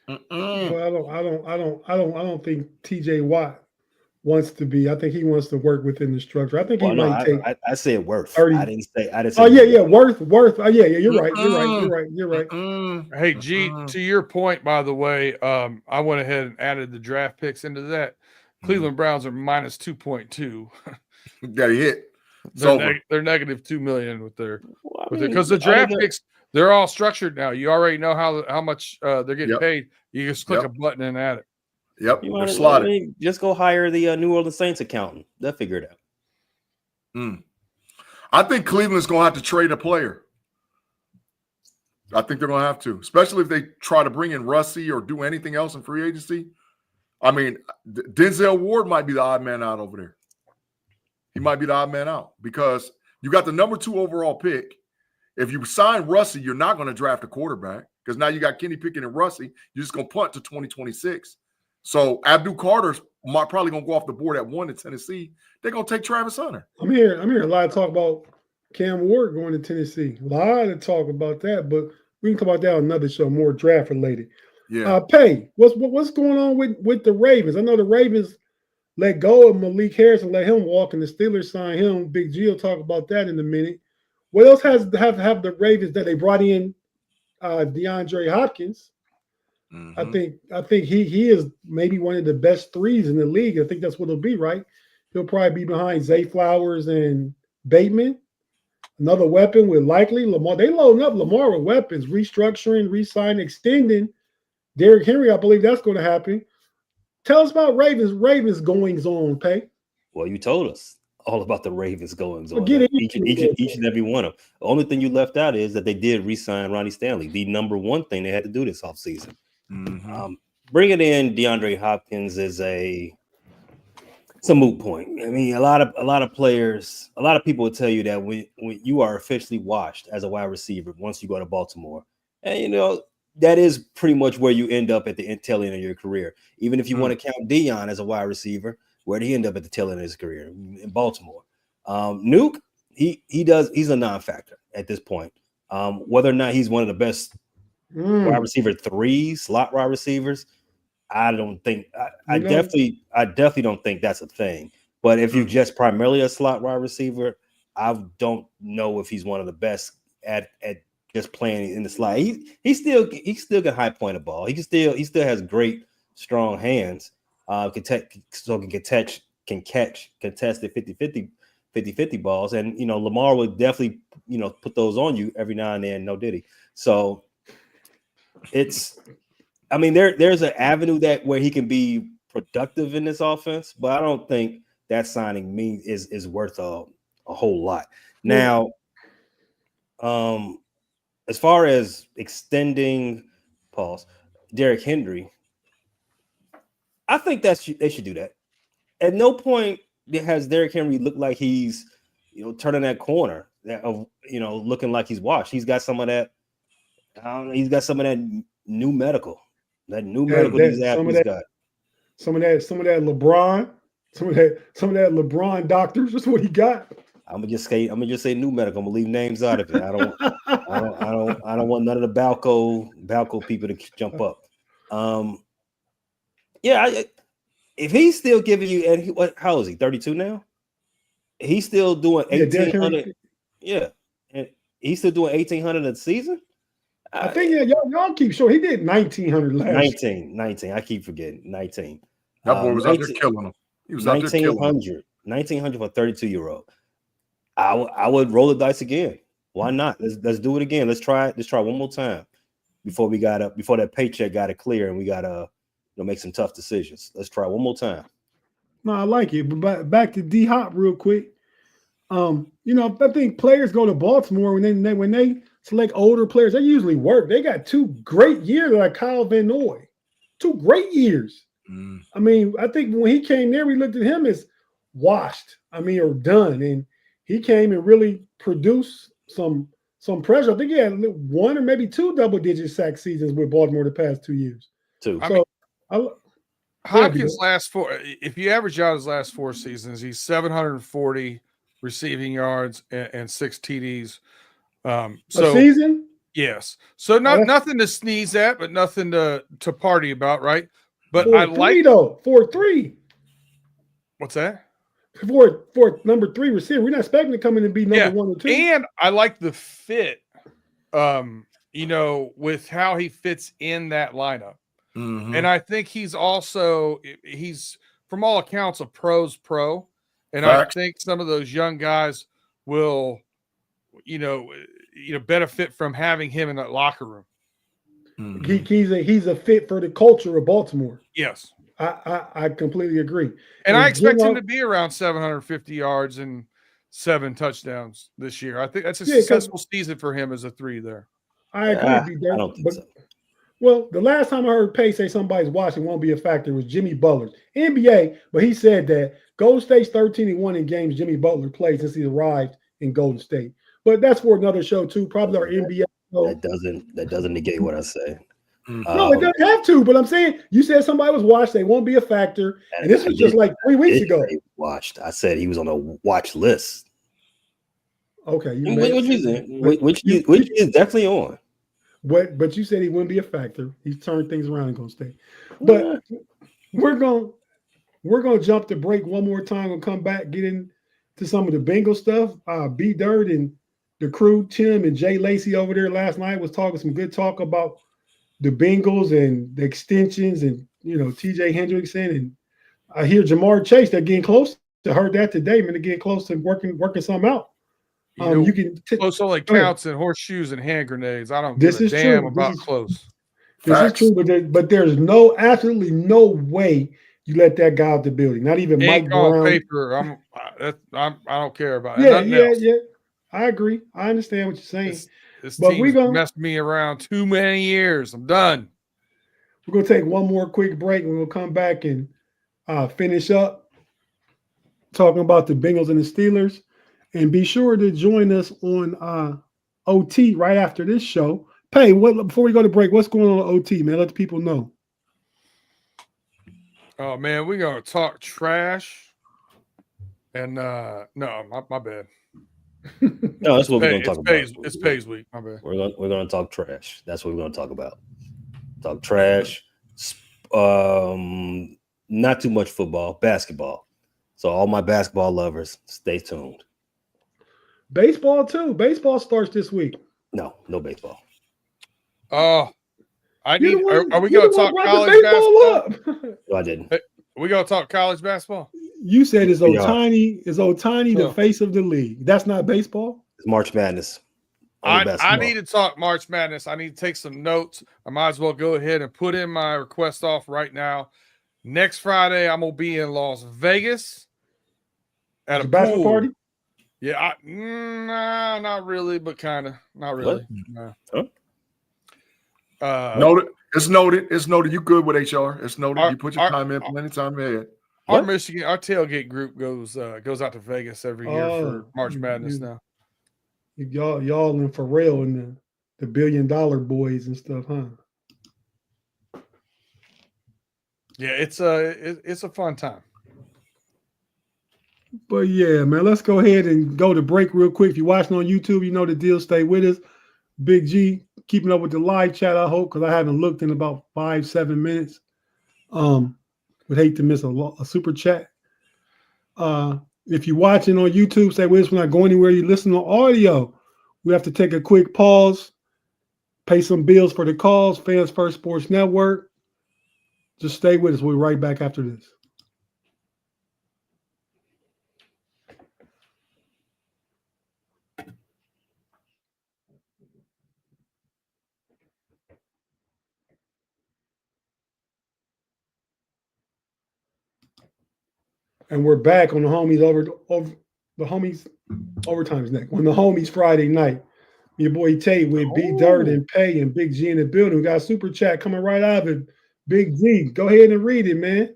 [SPEAKER 3] I don't think TJ Watt wants to be. I think he wants to work within the structure. I think he might take.
[SPEAKER 4] I said worth.
[SPEAKER 3] 30.
[SPEAKER 4] I didn't say.
[SPEAKER 3] Oh yeah, worth. Oh yeah, you're right.
[SPEAKER 1] Hey G, to your point, by the way, I went ahead and added the draft picks into that. Cleveland Browns are minus 2.2.
[SPEAKER 2] Got hit.
[SPEAKER 1] They're negative 2 million with their because the draft picks, they're all structured now. You already know how much they're getting paid. You just click a button and add it.
[SPEAKER 2] Yep, they're slotted.
[SPEAKER 4] Just go hire the New Orleans Saints accountant. They'll figure it out.
[SPEAKER 2] I think Cleveland's going to have to trade a player. I think they're going to have to, especially if they try to bring in Russie or do anything else in free agency. I mean, Denzel Ward might be the odd man out over there. He might be the odd man out because you got the number 2 overall pick. If you sign Russie, you're not going to draft a quarterback because now you got Kenny Pickett and Russie. You're just going to punt to 2026. So Abdul Carter's probably going to go off the board at 1 in Tennessee. They're going to take Travis Hunter.
[SPEAKER 3] I'm hearing a lot of talk about Cam Ward going to Tennessee. A lot of talk about that, but we can talk about that on another show, more draft related.
[SPEAKER 2] Yeah.
[SPEAKER 3] Pay, what's going on with the Ravens? I know the Ravens let go of Malik Harris and let him walk, and the Steelers sign him. Big G will talk about that in a minute. What else have the Ravens that they brought in DeAndre Hopkins? I think he is maybe one of the best threes in the league. I think that's what it'll be, right? He'll probably be behind Zay Flowers and Bateman. Another weapon with likely Lamar. They loading up Lamar with weapons, restructuring, re-signing, extending. Derrick Henry, I believe that's going to happen. Tell us about Ravens goings on, Pay.
[SPEAKER 4] Well, you told us all about the Ravens goings on.
[SPEAKER 3] Each
[SPEAKER 4] and every one of them. The only thing you left out is that they did re-sign Ronnie Stanley, the number 1 thing they had to do this offseason. Bringing in DeAndre Hopkins is it's a moot point. I mean, a lot of players, a lot of people will tell you that when you are officially washed as a wide receiver once you go to Baltimore, and that is pretty much where you end up at the tail end of your career. Even if you want to count Dion as a wide receiver, where did he end up at the tail end of his career? In Baltimore. Nuke, he's a non-factor at this point. Whether or not he's one of the best wide receiver 3 slot wide receivers, I don't think. I definitely don't think that's a thing. But if you're just primarily a slot wide receiver, I don't know if he's one of the best at just playing in the slot. He still can high point a ball. He still has great strong hands. Can contest the 50-50 balls, and Lamar would definitely put those on you every now and then. No diddy. So there's an avenue where he can be productive in this offense, but I don't think that signing is worth a whole lot. Now, as far as extending Derrick Henry, I think they should do that. At no point has Derrick Henry looked like he's, turning that corner of, looking like he's washed. He's got some of that. I don't know. He's got some of that new medical. That new medical these athletes got.
[SPEAKER 3] Some of that LeBron. Some of that LeBron doctors. That's what he got.
[SPEAKER 4] I'm gonna just say new medical. I'm gonna leave names out of it. I don't want none of the Balco people to jump up. If he's still giving you, and how is he? 32 now. He's still doing 1,800. Yeah, and he's still doing 1,800 a season.
[SPEAKER 3] I think y'all keep short. He did 1,900 last year.
[SPEAKER 4] 19. I keep forgetting 19.
[SPEAKER 2] That boy was out there killing him. He was out there killing him. 1,900 for a 32-year-old. I would roll the dice again. Why not? Let's do it again. Let's try one more time before that paycheck got it clear and we gotta make some tough decisions. Let's try one more time.
[SPEAKER 3] No, I like it. But back to D Hop real quick. I think players go to Baltimore when they select older players. They usually work. They got 2 great years like Kyle Van Noy. 2 great years. I mean, I think when he came there, we looked at him as washed. Or done. And he came and really produced some pressure. I think he had 1 or maybe 2 double-digit sack seasons with Baltimore the past 2 years.
[SPEAKER 4] 2.
[SPEAKER 1] Hopkins last 4. If you average out his last 4 seasons, he's 740 receiving yards and 6 TDs.
[SPEAKER 3] A season?
[SPEAKER 1] Yes. So nothing to sneeze at, but nothing to party about, right? But
[SPEAKER 3] 4-3.
[SPEAKER 1] What's that?
[SPEAKER 3] For number 3 receiver, we're not expecting to come in and be number 1 or 2.
[SPEAKER 1] And I like the fit, with how he fits in that lineup. Mm-hmm. And I think he's from all accounts a pro's pro. And I think some of those young guys will, benefit from having him in that locker room.
[SPEAKER 3] Mm-hmm. He's a fit for the culture of Baltimore.
[SPEAKER 1] Yes.
[SPEAKER 3] I completely agree.
[SPEAKER 1] And I expect him to be around 750 yards and 7 touchdowns this year. I think that's a successful season for him as a 3 there.
[SPEAKER 3] I agree.
[SPEAKER 4] I don't think so.
[SPEAKER 3] Well, the last time I heard Pace say somebody's watching won't be a factor was Jimmy Butler. NBA, but he said that Golden State's 13-1 in games Jimmy Butler played since he arrived in Golden State. But that's for another show too. Probably our NBA show.
[SPEAKER 4] That doesn't negate what I say.
[SPEAKER 3] No, it doesn't have to. But I'm saying you said somebody was watched. They won't be a factor. And this was just like 3 weeks ago.
[SPEAKER 4] Watched. I said he was on a watch list.
[SPEAKER 3] Okay,
[SPEAKER 4] which is definitely on.
[SPEAKER 3] But you said he wouldn't be a factor. He's turned things around in Golden State. But we're gonna jump to break one more time and come back, get into some of the Bengal stuff. B-Dirt and the crew, Tim and Jay Lacey over there last night was talking some good talk about the Bengals and the extensions and TJ Hendrickson, and I hear Jamar Chase, they're getting close. I heard that today, man. They're getting close to working something out. You can
[SPEAKER 1] close only counts in horseshoes and hand grenades. I don't give a damn about close.
[SPEAKER 3] This is true, but there's absolutely no way you let that guy out the building. Not even Mike Brown.
[SPEAKER 1] Paper. I don't care about it.
[SPEAKER 3] Yeah. I agree. I understand what you're saying.
[SPEAKER 1] This team's messed me around too many years. I'm done.
[SPEAKER 3] We're gonna take one more quick break, and we'll come back and finish up talking about the Bengals and the Steelers. And be sure to join us on OT right after this show. Pay, before we go to break, what's going on OT, man? Let the people know.
[SPEAKER 1] Oh, man, we're going to talk trash. And, no, my bad.
[SPEAKER 4] No, that's what we're going to talk about.
[SPEAKER 1] It's Pays week. My bad.
[SPEAKER 4] We're going to talk trash. That's what we're going to talk about. Talk trash. Not too much football, basketball. So all my basketball lovers, stay tuned.
[SPEAKER 3] Baseball too. Baseball starts this week.
[SPEAKER 4] No baseball.
[SPEAKER 1] Oh, are we going to talk college basketball?
[SPEAKER 4] No, I didn't.
[SPEAKER 1] Are we going to talk college basketball?
[SPEAKER 3] You said is Ohtani the face of the league? That's not baseball.
[SPEAKER 4] It's March Madness.
[SPEAKER 1] I need to talk March Madness. I need to take some notes. I might as well go ahead and put in my request off right now. Next Friday, I'm gonna be in Las Vegas at a
[SPEAKER 3] bachelor party.
[SPEAKER 1] Yeah, not really, but kind of. Not really.
[SPEAKER 2] No. It's noted. It's noted. You good with HR? It's noted. You put your time in plenty time ahead.
[SPEAKER 1] Our Michigan, our tailgate group goes out to Vegas every year for March Madness now.
[SPEAKER 3] Y'all and Pharrell and the $1 billion boys and stuff, huh?
[SPEAKER 1] Yeah, it's a fun time.
[SPEAKER 3] But yeah, man, let's go ahead and go to break real quick. If you're watching on YouTube, you know the deal. Stay with us. Big G, keeping up with the live chat, I hope, because I haven't looked in about 5-7 minutes. Would hate to miss a super chat. If you're watching on YouTube, stay with us. We're not going anywhere. You listen on audio. We have to take a quick pause, pay some bills for the calls. Fans First Sports Network. Just stay with us. We'll be right back after this. And we're back on the homies over the homies overtime's next. On the homies Friday night. Your boy Tate with B-Dirt and Pay and Big G in the building. We got a super chat coming right out of it. Big G, go ahead and read it, man.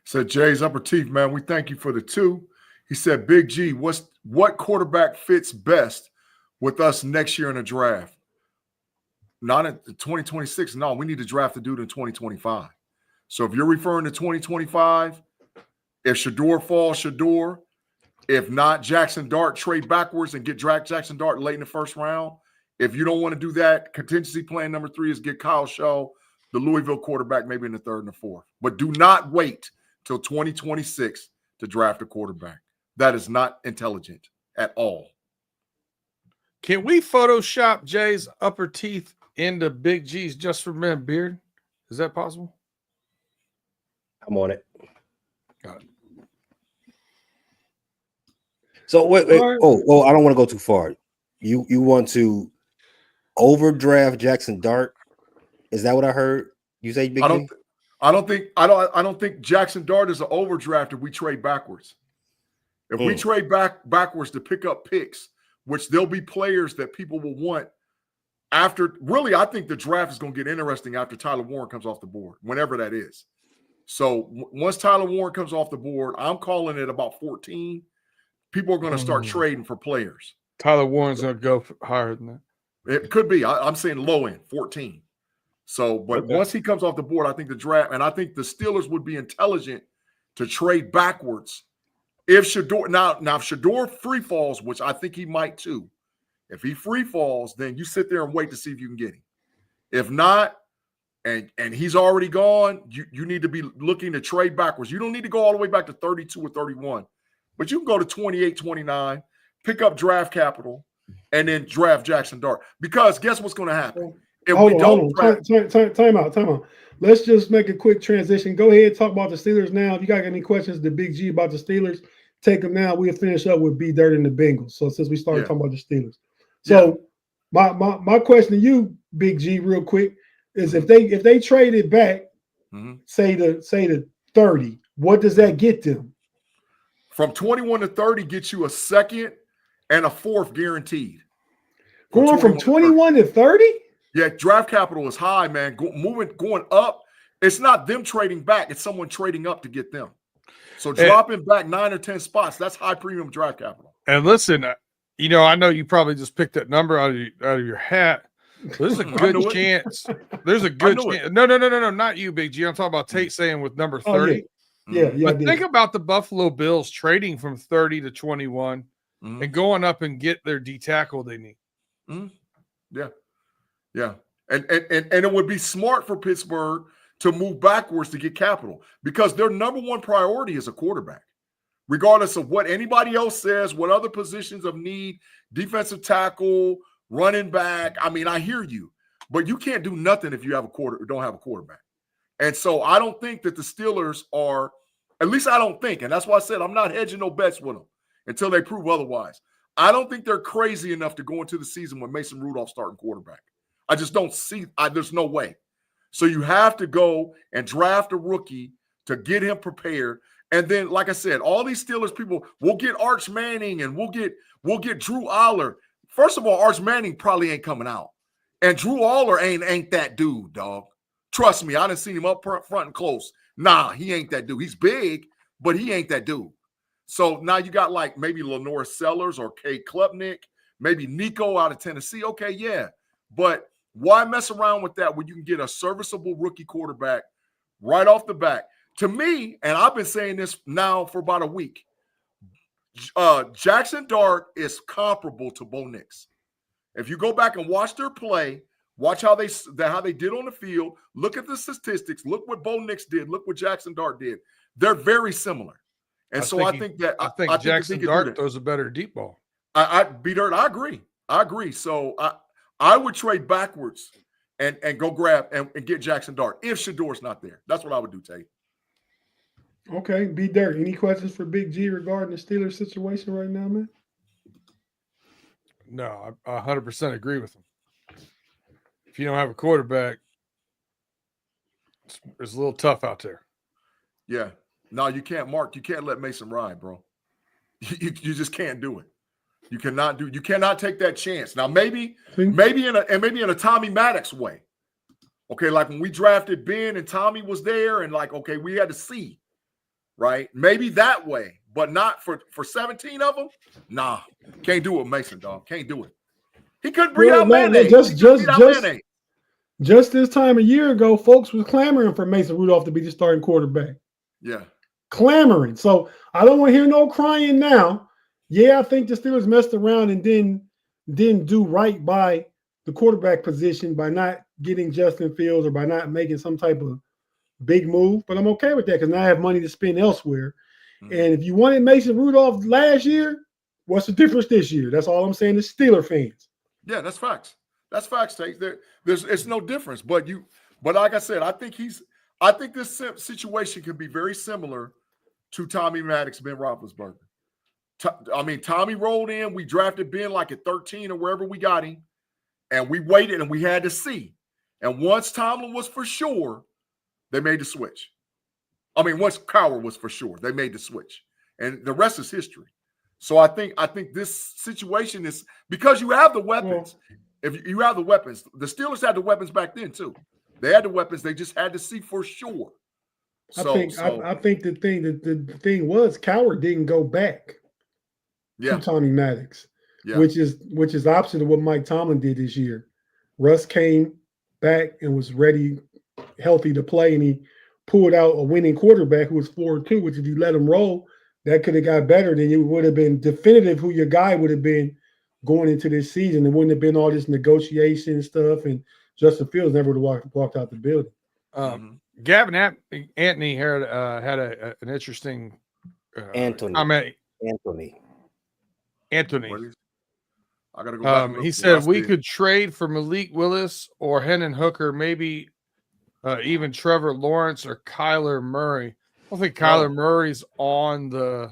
[SPEAKER 2] Said Jay's upper teeth, man. We thank you for the 2. He said, Big G, what quarterback fits best with us next year in the draft? Not in 2026. No, we need to draft the dude in 2025. So if you're referring to 2025, if Shador falls, Shador. If not, Jackson Dart, trade backwards and get Jackson Dart late in the first round. If you don't want to do that, contingency plan number 3 is get Kyle Shaw, the Louisville quarterback, maybe in the 3rd and the 4th. But do not wait till 2026 to draft a quarterback. That is not intelligent at all.
[SPEAKER 1] Can we Photoshop Jay's upper teeth into Big G's just for men beard? Is that possible?
[SPEAKER 4] I'm on it.
[SPEAKER 1] Got it.
[SPEAKER 4] So wait. Oh, I don't want to go too far. You want to overdraft Jackson Dart? Is that what I heard you say, Big G?
[SPEAKER 2] I don't think Jackson Dart is an overdraft if we trade backwards. If we trade backwards to pick up picks, which there'll be players that people will want after. Really, I think the draft is going to get interesting after Tyler Warren comes off the board, whenever that is. So once Tyler Warren comes off the board, I'm calling it about 14. People are going to start trading for players.
[SPEAKER 1] Tyler Warren's going to go higher than that.
[SPEAKER 2] It could be. I'm saying low end, 14. So, but once he comes off the board, I think the draft, and I think the Steelers would be intelligent to trade backwards. If Shador, now if Shador free falls, which I think he might too, if he free falls, then you sit there and wait to see if you can get him. If not, and he's already gone, you need to be looking to trade backwards. You don't need to go all the way back to 32 or 31. But you can go to 28, 29, pick up draft capital, and then draft Jackson Dart. Because guess what's going to happen? If
[SPEAKER 3] hold on. Time out. Let's just make a quick transition. Go ahead, talk about the Steelers now. If you got any questions to Big G about the Steelers, take them now. We'll finish up with B-Dirt and the Bengals. So since we started talking about the Steelers. So my question to you, Big G, real quick, is if they traded back, say to 30, what does that get them?
[SPEAKER 2] From 21 to 30 gets you a 2nd and a 4th guaranteed.
[SPEAKER 3] Going from 21 to 30?
[SPEAKER 2] Yeah, draft capital is high, man. Going up, it's not them trading back. It's someone trading up to get them. So dropping back 9 or 10 spots, that's high premium draft capital.
[SPEAKER 1] And listen, I know you probably just picked that number out of your hat. There's a good chance. There's a good chance. No, not you, Big G. I'm talking about Tate saying with number 30.
[SPEAKER 3] Yeah.
[SPEAKER 1] But think about the Buffalo Bills trading from 30 to 21 and going up and get their D tackle they need.
[SPEAKER 2] Yeah. And it would be smart for Pittsburgh to move backwards to get capital because their number one priority is a quarterback. Regardless of what anybody else says, what other positions of need, defensive tackle, running back. I mean, I hear you, but you can't do nothing if you don't have a quarterback. And so I don't think that the Steelers are, at least I don't think, and that's why I said I'm not hedging no bets with them until they prove otherwise. I don't think they're crazy enough to go into the season with Mason Rudolph starting quarterback. I just don't see, there's no way. So you have to go and draft a rookie to get him prepared. And then, like I said, all these Steelers people, we'll get Arch Manning and we'll get Drew Aller. First of all, Arch Manning probably ain't coming out. And Drew Aller ain't that dude, dog. Trust me, I done seen him up front and close. Nah, he ain't that dude. He's big, but he ain't that dude. So now you got like maybe Lenore Sellers or Kay Klubnik, maybe Nico out of Tennessee. Okay, yeah. But why mess around with that when you can get a serviceable rookie quarterback right off the bat? To me, and I've been saying this now for about a week, Jackson Dart is comparable to Bo Nix. If you go back and watch their play, watch how they did on the field, look at the statistics, look what Bo Nix did, look what Jackson Dart did. They're very similar. And I think
[SPEAKER 1] Jackson Dart throws a better deep ball.
[SPEAKER 2] B-Dirt, I agree. So I would trade backwards and go grab and get Jackson Dart if Shador's not there. That's what I would do, Tate.
[SPEAKER 3] Okay, B-Dirt, any questions for Big G regarding the Steelers situation right now, man?
[SPEAKER 1] No, I 100% agree with him. If you don't have a quarterback, it's a little tough out there.
[SPEAKER 2] Yeah. No, you can't, Mark. You can't let Mason ride, bro. You just can't do it. You cannot take that chance. Now, maybe in a Tommy Maddox way. Okay, like when we drafted Ben and Tommy was there, and like, okay, we had to see, right? Maybe that way, but not for 17 of them. Nah, can't do it with Mason, dog. Can't do it. He couldn't breathe out mayonnaise.
[SPEAKER 3] Just this time a year ago, folks was clamoring for Mason Rudolph to be the starting quarterback.
[SPEAKER 2] Yeah.
[SPEAKER 3] Clamoring. So I don't want to hear no crying now. Yeah, I think the Steelers messed around and didn't do right by the quarterback position by not getting Justin Fields or by not making some type of big move. But I'm okay with that because now I have money to spend elsewhere. Mm-hmm. And if you wanted Mason Rudolph last year, what's the difference this year? That's all I'm saying to Steeler fans.
[SPEAKER 2] Yeah, that's facts. That's facts, Tate. It's no difference. But like I said, I think this situation can be very similar to Tommy Maddox, Ben Roethlisberger. Tommy rolled in. We drafted Ben like at 13 or wherever we got him, and we waited and we had to see. And once Tomlin was for sure, they made the switch. Once Cowher was for sure, they made the switch, and the rest is history. So I think this situation is because you have the weapons. If you have the weapons, the Steelers had the weapons back then too. They had the weapons. They just had to see for sure.
[SPEAKER 3] I think the thing was Cowher didn't go back to Tommy Maddox, which is opposite of what Mike Tomlin did this year. Russ came back and was ready, healthy to play, and he pulled out a winning quarterback who was 4-2, which if you let him roll, that could have got better. Then it would have been definitive who your guy would have been going into this season. It wouldn't have been all this negotiation stuff, and Justin Fields never would have walked out the building.
[SPEAKER 1] Gavin Anthony had an interesting
[SPEAKER 4] Anthony.
[SPEAKER 2] I gotta go back
[SPEAKER 1] he said we could trade for Malik Willis or Hendon Hooker, maybe even Trevor Lawrence or Kyler Murray. I don't think Kyler Murray's on the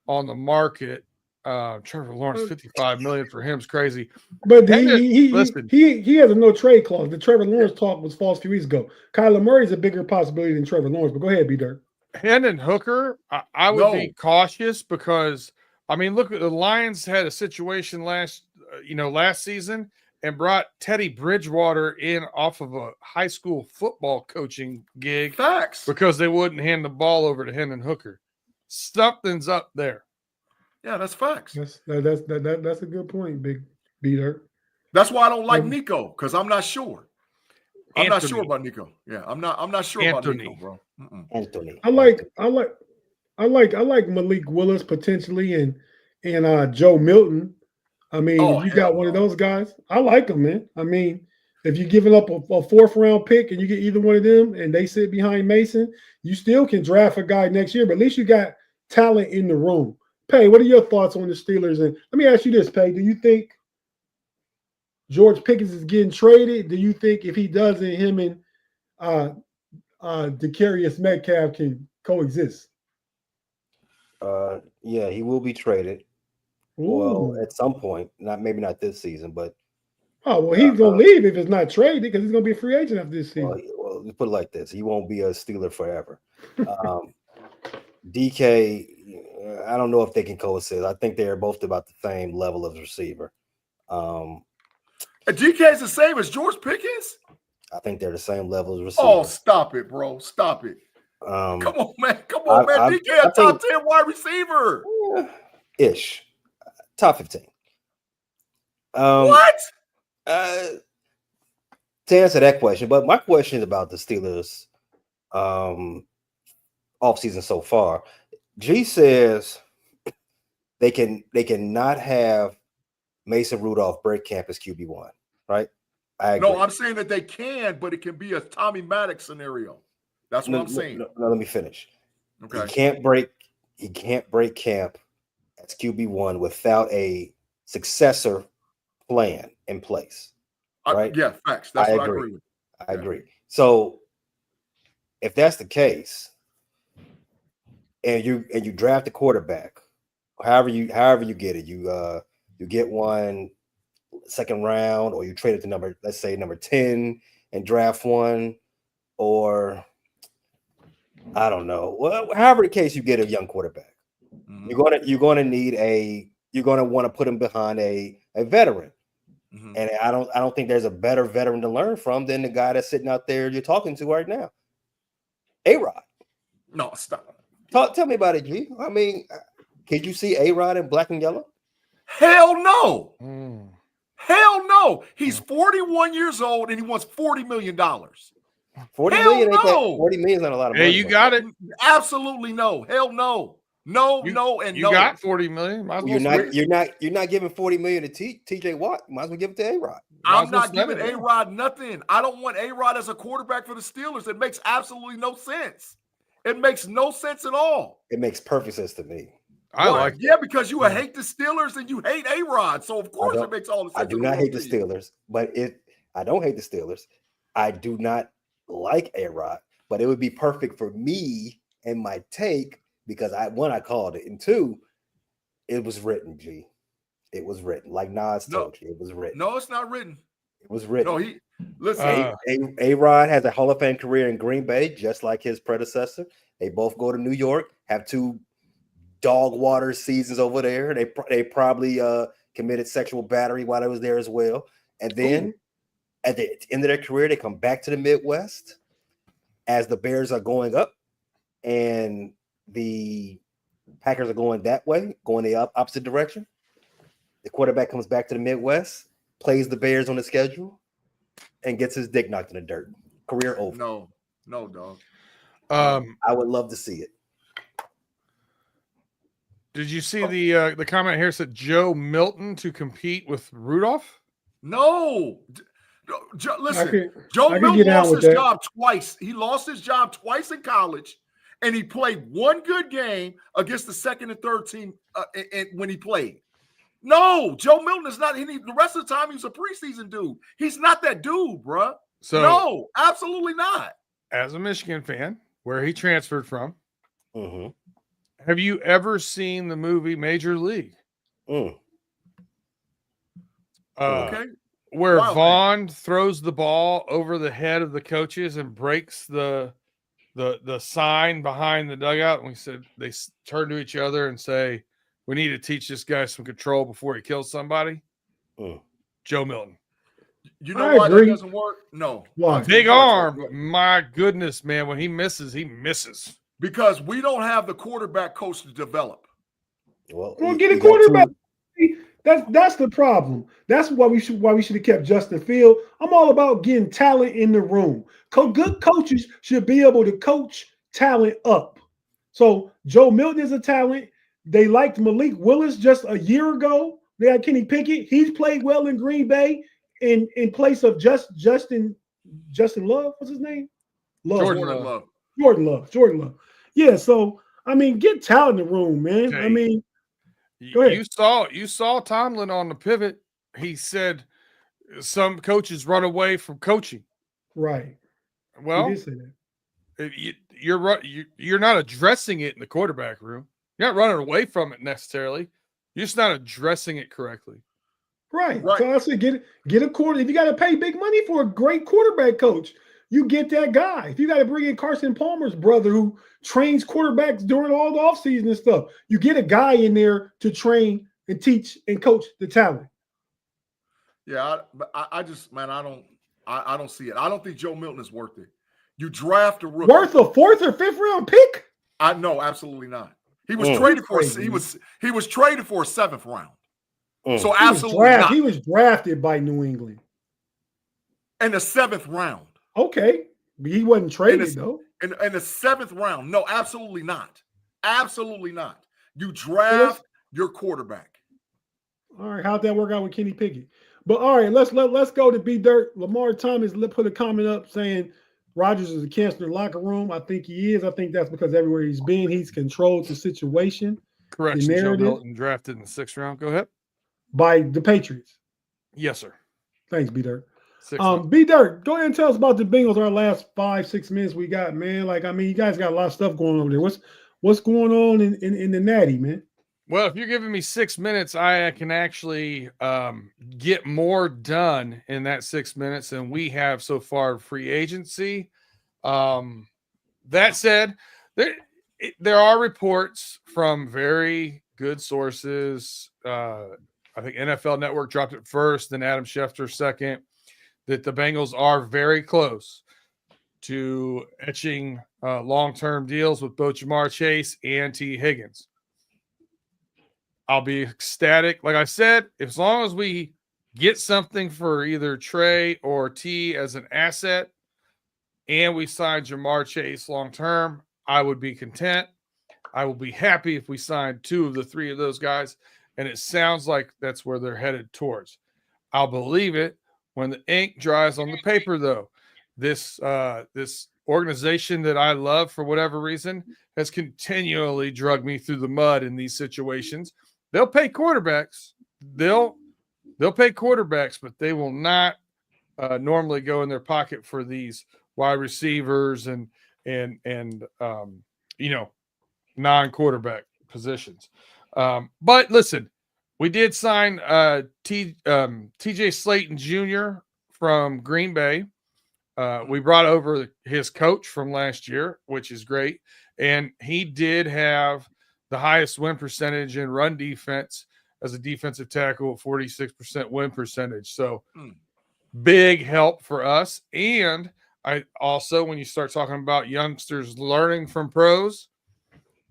[SPEAKER 1] market. Trevor Lawrence, $55 million for him is crazy.
[SPEAKER 3] But he has a no trade clause. The Trevor Lawrence talk was false a few weeks ago. Kyler Murray's a bigger possibility than Trevor Lawrence. But go ahead, B-Dirt.
[SPEAKER 1] Hendon Hooker, I would be cautious because look, the Lions had a situation last season and brought Teddy Bridgewater in off of a high school football coaching gig.
[SPEAKER 2] Facts.
[SPEAKER 1] Because they wouldn't hand the ball over to Hendon Hooker. Something's up there.
[SPEAKER 2] Yeah, that's facts.
[SPEAKER 3] That's a good point, Big B-Dirt.
[SPEAKER 2] That's why I don't like Nico because I'm not sure. I'm not sure about Nico. Yeah, I'm not sure about Nico, bro.
[SPEAKER 4] Anthony.
[SPEAKER 3] I like Malik Willis potentially and Joe Milton. If you got one of those guys, I like them, man. If you're giving up a 4th round pick and you get either one of them and they sit behind Mason, you still can draft a guy next year, but at least you got talent in the room. Pay, what are your thoughts on the Steelers? And let me ask you this, Pay. Do you think George Pickens is getting traded? Do you think if he doesn't, him and Decarius Metcalf can coexist?
[SPEAKER 4] Yeah, he will be traded. Well, at some point, maybe not this season, but
[SPEAKER 3] he's gonna leave if it's not traded because he's gonna be a free agent after this season.
[SPEAKER 4] Well, let's put it like this: he won't be a Steeler forever. DK, I don't know if they can coexist. I think they're both about the same level of receiver.
[SPEAKER 2] DK is the same as George Pickens?
[SPEAKER 4] I think they're the same level as receivers.
[SPEAKER 2] Oh, stop it, bro. Stop it. Come on, man. DK, a top 10 wide receiver.
[SPEAKER 4] Ish. Top 15.
[SPEAKER 2] What?
[SPEAKER 4] To answer that question, but my question is about the Steelers offseason so far. G says they cannot have Mason Rudolph break camp as QB1, right? I agree.
[SPEAKER 2] No, I'm saying that they can, but it can be a Tommy Maddox scenario. That's what I'm saying.
[SPEAKER 4] No, let me finish.
[SPEAKER 2] Okay.
[SPEAKER 4] He can't break camp as QB1 without a successor plan in place. Right?
[SPEAKER 2] Yeah, facts. That's what I agree with.
[SPEAKER 4] I agree. So if that's the case, and you draft a quarterback, however you get it, you get one second round, or you trade it to number 10 and draft one, or I don't know. Well, however the case, you get a young quarterback. Mm-hmm. You're gonna want to put him behind a veteran. Mm-hmm. And I don't think there's a better veteran to learn from than the guy that's sitting out there you're talking to right now. A-Rod.
[SPEAKER 2] No, stop.
[SPEAKER 4] Tell me about it, G. I mean, could you see A-Rod in black and yellow?
[SPEAKER 2] Hell no. Hell no. He's 41 years old and he wants $40 million.
[SPEAKER 4] 40 million is not a lot of money.
[SPEAKER 1] Hey, you got it.
[SPEAKER 2] Absolutely no. Hell no. No.
[SPEAKER 1] You
[SPEAKER 2] no.
[SPEAKER 1] got 40 million.
[SPEAKER 4] You're not giving 40 million to TJ Watt. You might as well give it to A-Rod.
[SPEAKER 2] I'm not giving A-Rod nothing. I don't want A-Rod as a quarterback for the Steelers. It makes absolutely no sense. It makes no sense at all.
[SPEAKER 4] It makes perfect sense to me.
[SPEAKER 2] Because you hate the Steelers and you hate A-Rod. So of course it makes all the sense.
[SPEAKER 4] I do not hate the Steelers, but I don't hate the Steelers. I do not like A-Rod, but it would be perfect for me and my take because I called it, and two, it was written, G. It was written. Like Nas told you, it was written.
[SPEAKER 2] No, it's not written.
[SPEAKER 4] It was written.
[SPEAKER 2] No, listen.
[SPEAKER 4] A-Rod has a Hall of Fame career in Green Bay, just like his predecessor. They both go to New York, have 2 dog water seasons over there. They probably committed sexual battery while they was there as well. And then at the end of their career, they come back to the Midwest as the Bears are going up and the Packers are going that way, going the opposite direction. The quarterback comes back to the Midwest, plays the Bears on the schedule, and gets his dick knocked in the dirt. Career over.
[SPEAKER 2] No, dog.
[SPEAKER 4] I would love to see it.
[SPEAKER 1] Did you see the comment here said Joe Milton to compete with Rudolph?
[SPEAKER 2] No. Listen, Joe Milton lost his job twice. He lost his job twice in college, and he played one good game against the second and third team when he played. No, Joe Milton is not. The rest of the time, he's a preseason dude. He's not that dude, bruh. So, no, absolutely not.
[SPEAKER 1] As a Michigan fan, where he transferred from, have you ever seen the movie Major League?
[SPEAKER 2] Okay.
[SPEAKER 1] Where Vaughn throws the ball over the head of the coaches and breaks the sign behind the dugout. And we said they turn to each other and say, "We need to teach this guy some control before he kills somebody." Joe Milton.
[SPEAKER 2] You know why that doesn't work? No.
[SPEAKER 1] Big arm. My goodness, man. When he misses, he misses.
[SPEAKER 2] Because we don't have the quarterback coach to develop.
[SPEAKER 3] Well, get a quarterback. That's the problem. That's why we should have kept Justin Field. I'm all about getting talent in the room. Good coaches should be able to coach talent up. So Joe Milton is a talent. They liked Malik Willis just a year ago. They had Kenny Pickett. He's played well in Green Bay in place of Justin Love. What's his name? Jordan Love. Yeah. So I mean, get talent in the room, man. Okay. I mean.
[SPEAKER 1] You saw Tomlin on the pivot. He said some coaches run away from coaching.
[SPEAKER 3] Right.
[SPEAKER 1] Well,
[SPEAKER 3] he did say that.
[SPEAKER 1] You're not addressing it in the quarterback room. You're not running away from it necessarily. You're just not addressing it correctly.
[SPEAKER 3] Right. So I said get a quarter. If you got to pay big money for a great quarterback coach, you get that guy. If you got to bring in Carson Palmer's brother who trains quarterbacks during all the offseason and stuff, you get a guy in there to train and teach and coach the talent.
[SPEAKER 2] Yeah, I just, man, I don't. I don't see it. I don't think Joe Milton is worth it. You draft a rookie.
[SPEAKER 3] Worth a 4th or 5th round pick?
[SPEAKER 2] No, absolutely not. He was traded for he was traded for a 7th round. So absolutely not.
[SPEAKER 3] He was drafted by New England
[SPEAKER 2] in the 7th round.
[SPEAKER 3] Okay, but he wasn't traded though.
[SPEAKER 2] In the 7th round, no, absolutely not. Absolutely not. You draft your quarterback.
[SPEAKER 3] All right, how'd that work out with Kenny Pickett? But all right, let's go to B-Dirt. Lamar Thomas put a comment up saying Rodgers is a cancer in the locker room. I think he is. I think that's because everywhere he's been, he's controlled the situation.
[SPEAKER 1] Correction, Joe Milton drafted in the 6th round. Go ahead.
[SPEAKER 3] By the Patriots.
[SPEAKER 1] Yes, sir.
[SPEAKER 3] Thanks, B-Dirt. B-Dirt, go ahead and tell us about the Bengals. Our last 5-6 minutes we got, man. Like, I mean, you guys got a lot of stuff going over there. What's going on in the Natty, man?
[SPEAKER 1] Well, if you're giving me 6 minutes, I can actually get more done in that 6 minutes than we have so far free agency. That said, there are reports from very good sources. I think NFL Network dropped it first, then Adam Schefter second, that the Bengals are very close to etching long-term deals with both Jamar Chase and T. Higgins. I'll be ecstatic. Like I said, as long as we get something for either Trey or T as an asset and we sign Jamar Chase long-term, I would be content. I will be happy if we sign 2 of the 3 of those guys, and it sounds like that's where they're headed towards. I'll believe it when the ink dries on the paper, though. This organization that I love for whatever reason has continually dragged me through the mud in these situations. They'll pay quarterbacks. They'll pay quarterbacks, but they will not normally go in their pocket for these wide receivers and non-quarterback positions. But listen, we did sign TJ Slayton Jr. from Green Bay. We brought over his coach from last year, which is great. And he did have the highest win percentage in run defense as a defensive tackle, 46% win percentage. So big help for us. And I also, when you start talking about youngsters learning from pros,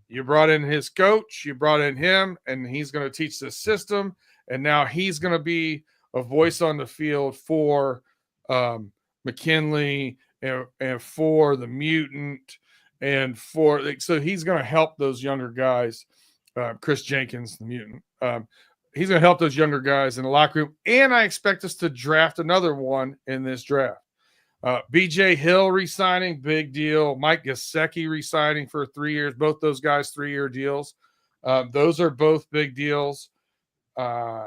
[SPEAKER 1] you brought in his coach, you brought in him, and he's going to teach the system. And now he's going to be a voice on the field for McKinley and for the mutant and so he's going to help those younger guys. Chris Jenkins, the mutant. He's going to help those younger guys in the locker room. And I expect us to draft another one in this draft. BJ Hill re-signing, big deal. Mike Gesicki re-signing for 3 years. Both those guys 3-year deals. Those are both big deals. Samaje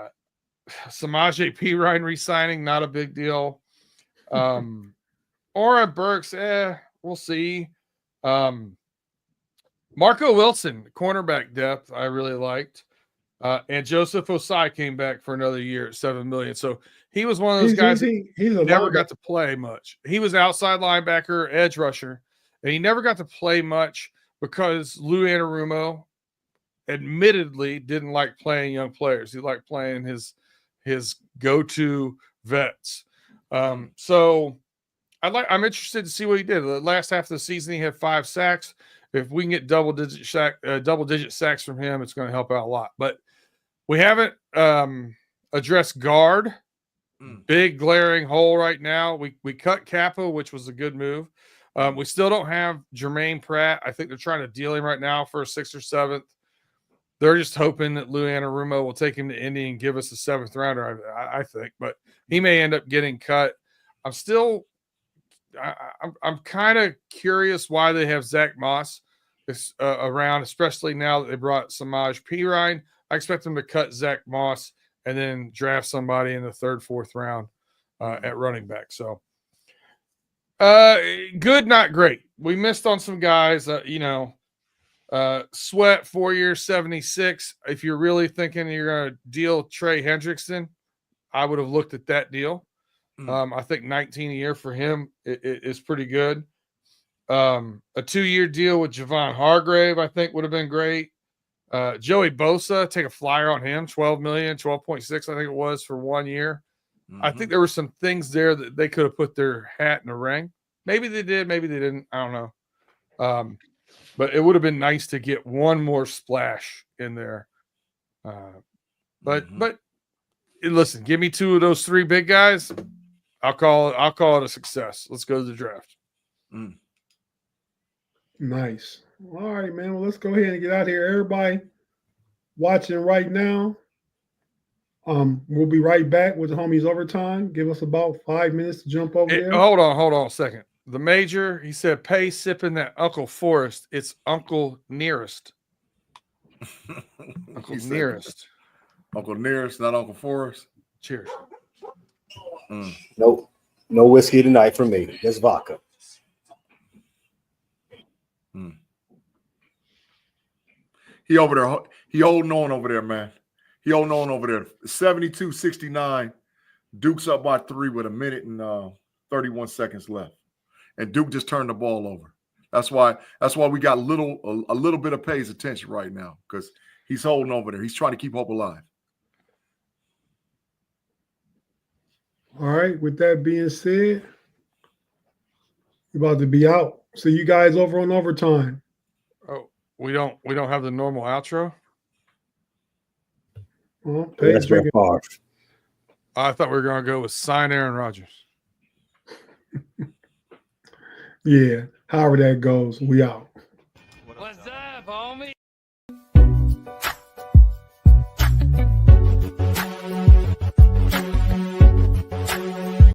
[SPEAKER 1] Perine re-signing, not a big deal. Ora Burks, we'll see. Marco Wilson, cornerback depth, I really liked. And Joseph Osai came back for another year at $7 million. So he was one of those guys that never got to play much. He was outside linebacker, edge rusher, and he never got to play much because Lou Anarumo admittedly didn't like playing young players. He liked playing his go-to vets. So I'm interested to see what he did. The last half of the season, he had 5 sacks. If we can get double-digit sacks from him, it's going to help out a lot. But we haven't addressed guard. Big glaring hole right now. We cut Kappa, which was a good move. We still don't have Jermaine Pratt. I think they're trying to deal him right now for a 6th or 7th. They're just hoping that Lou Anarumo will take him to Indy and give us a 7th rounder, I think. But he may end up getting cut. I'm kind of curious why they have Zach Moss around, especially now that they brought Samaje Perine. I expect them to cut Zach Moss and then draft somebody in the 3rd, 4th round at running back. So good, not great. We missed on some guys, Sweat, 4 years, 76. If you're really thinking you're going to deal Trey Hendrickson, I would have looked at that deal. I think 19 a year for him is pretty good. A 2-year deal with Javon Hargrave, I think, would have been great. Joey Bosa, take a flyer on him, $12 million, 12.6, I think it was, for 1 year. I think there were some things there that they could have put their hat in the ring. Maybe they did, maybe they didn't. I don't know. But it would have been nice to get one more splash in there. But listen, give me 2 of those 3 big guys. I'll call it a success. Let's go to the draft.
[SPEAKER 3] Nice. All right, man. Well, let's go ahead and get out of here. Everybody watching right now. We'll be right back with the homies overtime. Give us about 5 minutes to jump over there.
[SPEAKER 1] Hold on a second. The major, he said, pay sipping that Uncle Forrest. It's Uncle Nearest. Uncle Nearest.
[SPEAKER 2] Uncle Nearest, not Uncle Forrest.
[SPEAKER 1] Cheers.
[SPEAKER 4] No whiskey tonight for me. Just vodka.
[SPEAKER 2] He over there. He holding on over there, man. He holding on over there. 72-69. Duke's up by 3 with 1 minute and 31 seconds left. And Duke just turned the ball over. That's why we got a little bit of Pay's attention right now, because he's holding over there. He's trying to keep hope alive.
[SPEAKER 3] All right. With that being said, we're about to be out. See you guys over on overtime.
[SPEAKER 1] Oh, we don't have the normal outro.
[SPEAKER 3] Well,
[SPEAKER 4] That's Brett Favre.
[SPEAKER 1] I thought we were going to go with sign Aaron Rodgers.
[SPEAKER 3] Yeah. However that goes, we out.